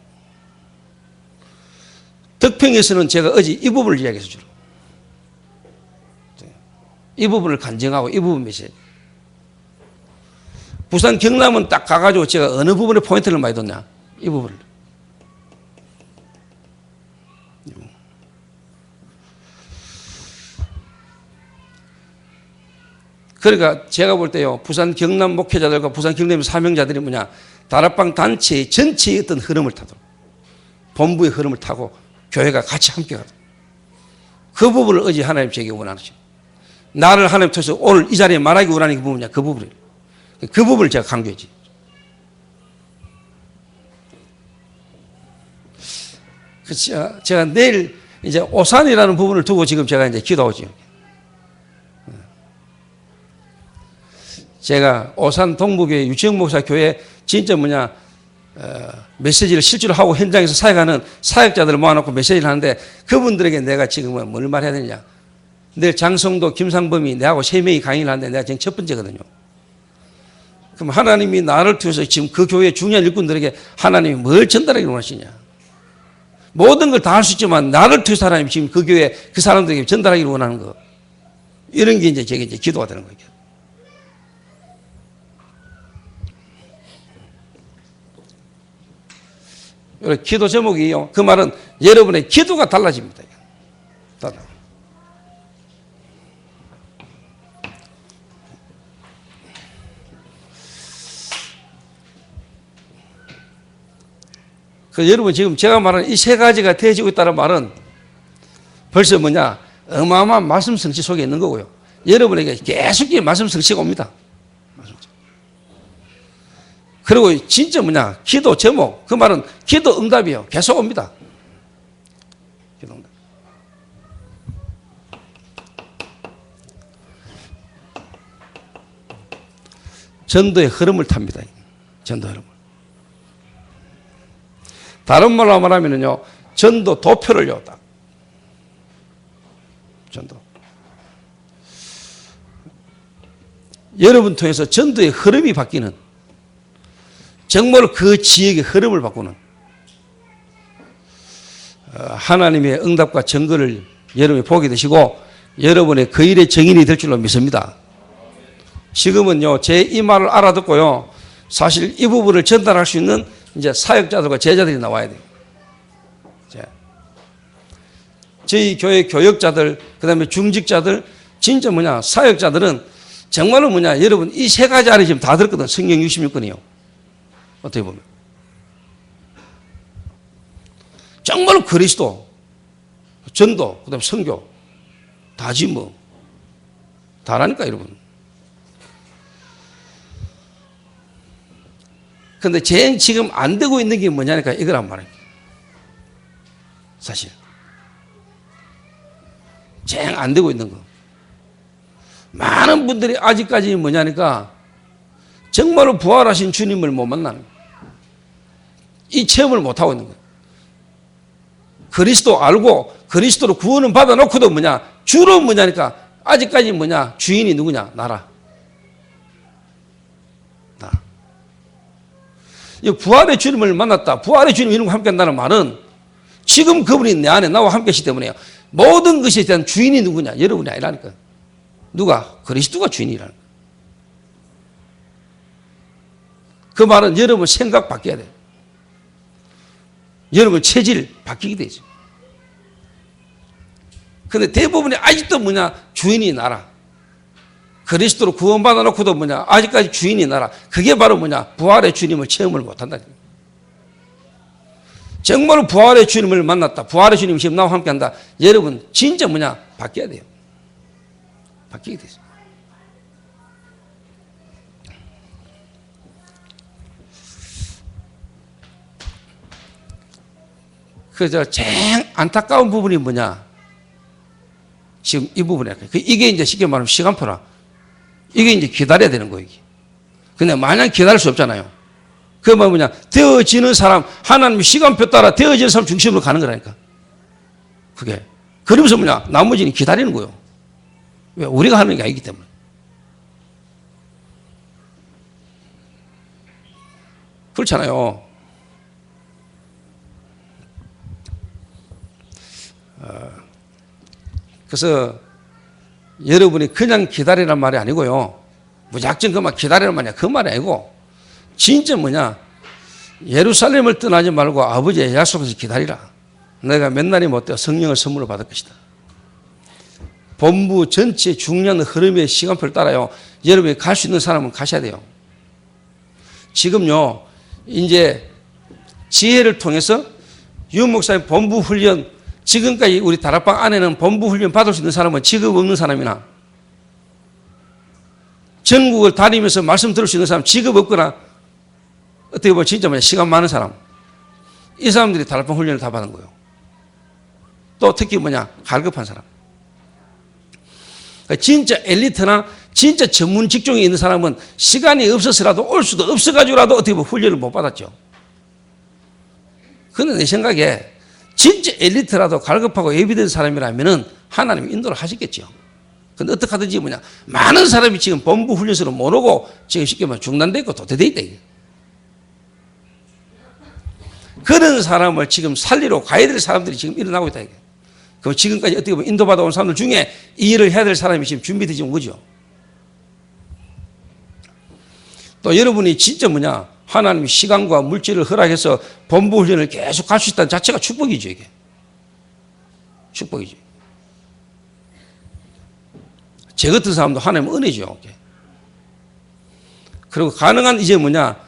덕평에서는 제가 어제 이 부분을 이야기해서 주로. 이 부분을 간증하고 이 부분 메시지. 부산 경남은 딱 가가지고 제가 어느 부분에 포인트를 많이 뒀냐? 이 부분을. 그러니까 제가 볼 때요, 부산 경남 목회자들과 부산 경남 사명자들이 뭐냐? 다락방 단체의 전체의 어떤 흐름을 타도록, 본부의 흐름을 타고 교회가 같이 함께 가도록. 그 부분을 어제 하나님 제게 원하시죠. 나를 하나님 통해서 오늘 이 자리에 말하기 원하는 그 부분이냐? 그 부분을. 그 부분을 제가 강조했지. 제가 내일 이제 오산이라는 부분을 두고 지금 제가 이제 기도하죠. 제가 오산 동부교회 유치영 목사 교회 진짜 뭐냐, 메시지를 실제로 하고 현장에서 사역하는 사역자들을 모아놓고 메시지를 하는데 그분들에게 내가 지금 뭘 말해야 되느냐. 내일 장성도, 김상범이 내하고 3명이 강의를 하는데 내가 지금 첫 번째거든요. 그럼 하나님이 나를 통해서 지금 그 교회 중요한 일꾼들에게 하나님이 뭘 전달하기를 원하시냐. 모든 걸 다 할 수 있지만 나를 통해서 하나님이 지금 그 교회 그 사람들에게 전달하기를 원하는 거. 이런 게 이제 제게 이제 기도가 되는 거예요. 기도 제목이요. 그 말은 여러분의 기도가 달라집니다. 그 여러분 지금 제가 말하는 이 세 가지가 되어지고 있다는 말은 벌써 뭐냐, 어마어마한 말씀 성취 속에 있는 거고요. 여러분에게 계속 이 말씀 성취가 옵니다. 그리고 진짜 뭐냐, 기도 제목, 그 말은 기도 응답이에요. 계속 옵니다. 기도 응답. 전도의 흐름을 탑니다. 전도 흐름을. 다른 말로 말하면요, 전도 도표를요, 딱. 전도. 여러분 통해서 전도의 흐름이 바뀌는, 정말 그 지역의 흐름을 바꾸는 하나님의 응답과 증거를 여러분이 보게 되시고 여러분의 그 일의 증인이 될 줄로 믿습니다. 지금은요, 제 이 말을 알아듣고요, 사실 이 부분을 전달할 수 있는 이제 사역자들과 제자들이 나와야 돼요. 저희 교회 교역자들, 그 다음에 중직자들, 진짜 뭐냐, 사역자들은 정말로 뭐냐, 여러분 이 세 가지 안에 지금 다 들었거든. 성경 66권이요. 어떻게 보면. 정말로 그리스도, 전도, 그 다음에 선교, 다지 뭐. 다라니까, 여러분. 근데 제일 지금 안 되고 있는 게 뭐냐니까 이거란 말이에요. 사실. 제일 안 되고 있는 거. 많은 분들이 아직까지 뭐냐니까 정말로 부활하신 주님을 못 만나는 거예요. 이 체험을 못 하고 있는 거예요. 그리스도 알고 그리스도로 구원은 받아놓고도 뭐냐, 주로 뭐냐니까 아직까지 뭐냐, 주인이 누구냐, 나라. 나. 이 부활의 주님을 만났다, 부활의 주님 이런 거 함께 한다는 말은 지금 그분이 내 안에 나와 함께 하시기 때문에요. 모든 것에 대한 주인이 누구냐, 여러분이 아니라니까. 누가? 그리스도가 주인이라는 거예요. 그 말은 여러분 생각 바뀌어야 돼요. 여러분 체질 바뀌게 되죠. 근데 대부분이 아직도 뭐냐, 주인이 나라. 그리스도로 구원받아 놓고도 뭐냐, 아직까지 주인이 나라. 그게 바로 뭐냐, 부활의 주님을 체험을 못한다. 정말로 부활의 주님을 만났다, 부활의 주님이 지금 나와 함께 한다. 여러분 진짜 뭐냐, 바뀌어야 돼요. 바뀌게 되죠. 그래서 제일 안타까운 부분이 뭐냐, 지금 이 부분이야. 이게 이제 쉽게 말하면 시간표라. 이게 이제 기다려야 되는 거예요. 근데 마냥 기다릴 수 없잖아요. 그 말은 뭐냐, 되어지는 사람, 하나님의 시간표 따라 되어지는 사람 중심으로 가는 거라니까. 그게 그러면서 뭐냐? 나머지는 기다리는 거예요. 왜? 우리가 하는 게 아니기 때문에. 그렇잖아요. 그래서 여러분이 그냥 기다리란 말이 아니고요. 무작정 그만 기다리란 말이야. 그 말이 아니고 진짜 뭐냐? 예루살렘을 떠나지 말고 아버지의 약속에서 기다리라. 내가 맨날이 못되어 성령을 선물로 받을 것이다. 본부 전체 중요한 흐름의 시간표를 따라요. 여러분이 갈 수 있는 사람은 가셔야 돼요. 지금요, 이제 지혜를 통해서 유 목사의 본부 훈련, 지금까지 우리 다락방 안에는 본부 훈련 받을 수 있는 사람은 직업 없는 사람이나 전국을 다니면서 말씀 들을 수 있는 사람, 직업 없거나 어떻게 보면 진짜 뭐냐, 시간 많은 사람. 이 사람들이 다락방 훈련을 다 받은 거예요. 또 특히 뭐냐, 갈급한 사람. 그러니까 진짜 엘리트나 진짜 전문 직종에 있는 사람은 시간이 없어서라도 올 수도 없어가지고라도 어떻게 보면 훈련을 못 받았죠. 그런데 내 생각에 진짜 엘리트라도 갈급하고 예비된 사람이라면은 하나님이 인도를 하시겠죠. 근데 어떻게 하든지 뭐냐, 많은 사람이 지금 본부 훈련소로 못 오고 지금 쉽게 말하면 중단돼 있고 도태돼 있다. 그런 사람을 지금 살리러 가야 될 사람들이 지금 일어나고 있다. 그럼 지금까지 어떻게 보면 인도받아 온 사람들 중에 이 일을 해야 될 사람이 지금 준비되지 온 거죠. 또 여러분이 진짜 뭐냐, 하나님이 시간과 물질을 허락해서 본부 훈련을 계속 할 수 있다는 자체가 축복이죠, 이게. 축복이죠. 제 같은 사람도 하나님 은혜죠. 그리고 가능한 이제 뭐냐,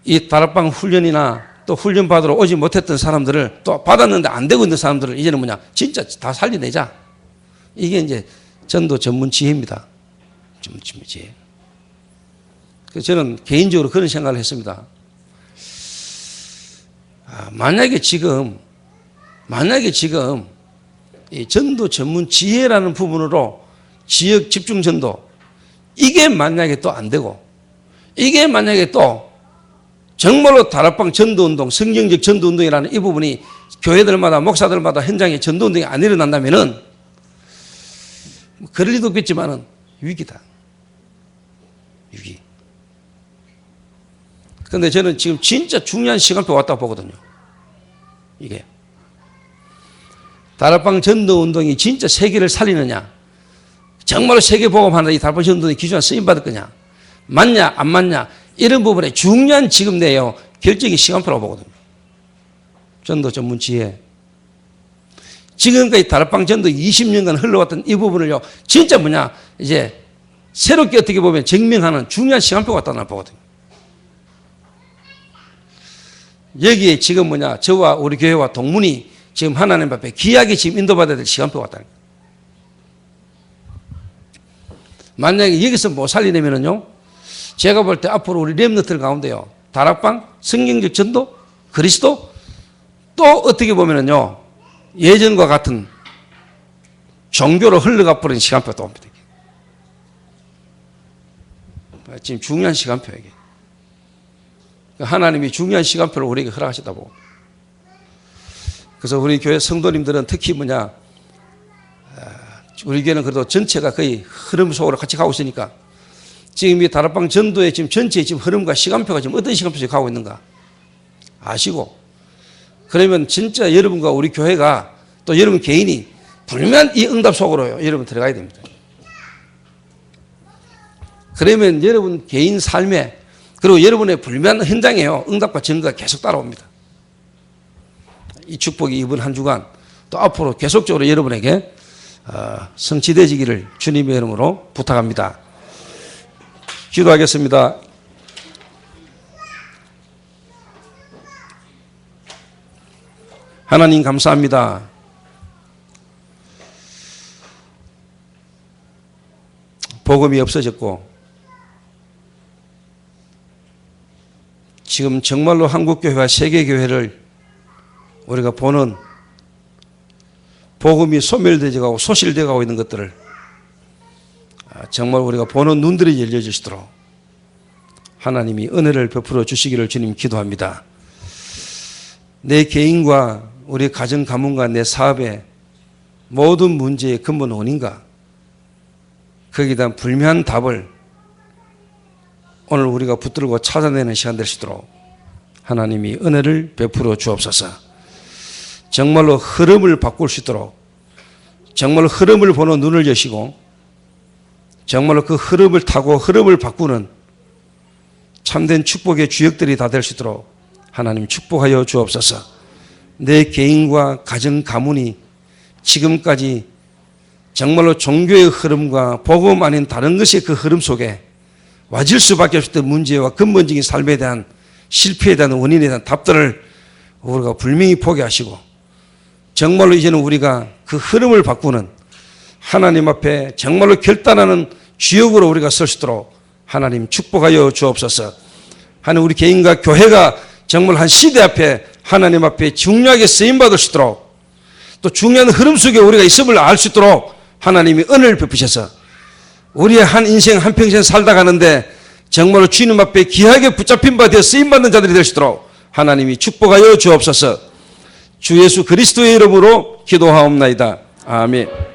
이 다락방 훈련이나 또 훈련 받으러 오지 못했던 사람들을 또 받았는데 안 되고 있는 사람들을 이제는 뭐냐, 진짜 다 살려내자. 이게 이제 전도 전문 지혜입니다. 전문 지혜. 그래서 저는 개인적으로 그런 생각을 했습니다. 만약에 지금 이 전도 전문 지혜라는 부분으로 지역 집중 전도, 이게 만약에 또 안 되고, 이게 만약에 또 정말로 다락방 전도운동, 성경적 전도운동이라는 이 부분이 교회들마다 목사들마다 현장에 전도운동이 안 일어난다면은 그럴 리도 없겠지만은 위기다. 위기. 그런데 저는 지금 진짜 중요한 시간표 왔다고 보거든요. 이게. 다락방 전도운동이 진짜 세계를 살리느냐, 정말로 세계복음하는 이 다락방 전도운동의 기준에 쓰임받을 거냐, 맞냐 안 맞냐, 이런 부분에 중요한 지금 내요 결정이 시간표라고 보거든요. 전도 전문 지혜. 지금까지 다락방 전도 20년간 흘러왔던 이 부분을요, 진짜 뭐냐, 이제 새롭게 어떻게 보면 증명하는 중요한 시간표가 왔다고 보거든요. 여기에 지금 뭐냐, 저와 우리 교회와 동문이 지금 하나님 앞에 귀하게 지금 인도받아야 될 시간표가 왔다는 거예요. 만약에 여기서 못 살리려면은요, 제가 볼 때 앞으로 우리 렘너들 가운데요, 다락방, 성경적 전도, 그리스도, 또 어떻게 보면은요, 예전과 같은 종교로 흘러가 버린 시간표가 또 옵니다. 지금 중요한 시간표에게. 하나님이 중요한 시간표를 우리에게 허락하셨다고. 그래서 우리 교회 성도님들은 특히 뭐냐, 우리 교회는 그래도 전체가 거의 흐름 속으로 같이 가고 있으니까 지금 이 다락방 전도의 지금 전체의 지금 흐름과 시간표가 지금 어떤 시간표에 가고 있는가 아시고, 그러면 진짜 여러분과 우리 교회가 또 여러분 개인이 불면 이 응답 속으로 여러분 들어가야 됩니다. 그러면 여러분 개인 삶에, 그리고 여러분의 불면 현장에요, 응답과 증거가 계속 따라옵니다. 이 축복이 이번 한 주간 또 앞으로 계속적으로 여러분에게 성취되지기를 주님의 이름으로 부탁합니다. 기도하겠습니다. 하나님 감사합니다. 복음이 없어졌고 지금 정말로 한국교회와 세계교회를 우리가 보는 복음이 소멸되어 가고 소실되어 가고 있는 것들을 정말 우리가 보는 눈들이 열려지시도록 하나님이 은혜를 베풀어 주시기를 주님 기도합니다. 내 개인과 우리 가정 가문과 내 사업의 모든 문제의 근본 원인가? 거기에 대한 불명한 답을 오늘 우리가 붙들고 찾아내는 시간 될 수 있도록 하나님이 은혜를 베풀어 주옵소서. 정말로 흐름을 바꿀 수 있도록, 정말로 흐름을 보는 눈을 여시고, 정말로 그 흐름을 타고 흐름을 바꾸는 참된 축복의 주역들이 다 될 수 있도록 하나님 축복하여 주옵소서. 내 개인과 가정 가문이 지금까지 정말로 종교의 흐름과 복음 아닌 다른 것의 그 흐름 속에 와질 수밖에 없었던 문제와 근본적인 삶에 대한 실패에 대한 원인에 대한 답들을 우리가 분명히 포기하시고, 정말로 이제는 우리가 그 흐름을 바꾸는 하나님 앞에 정말로 결단하는 주역으로 우리가 설 수 있도록 하나님 축복하여 주옵소서. 하나님, 우리 개인과 교회가 정말 한 시대 앞에 하나님 앞에 중요하게 쓰임받을 수 있도록, 또 중요한 흐름 속에 우리가 있음을 알 수 있도록 하나님이 은혜를 베푸셔서 우리의 한 인생 한평생 살다 가는데 정말로 주님 앞에 귀하게 붙잡힌 바 되어 쓰임받는 자들이 될 수 있도록 하나님이 축복하여 주옵소서. 주 예수 그리스도의 이름으로 기도하옵나이다. 아멘.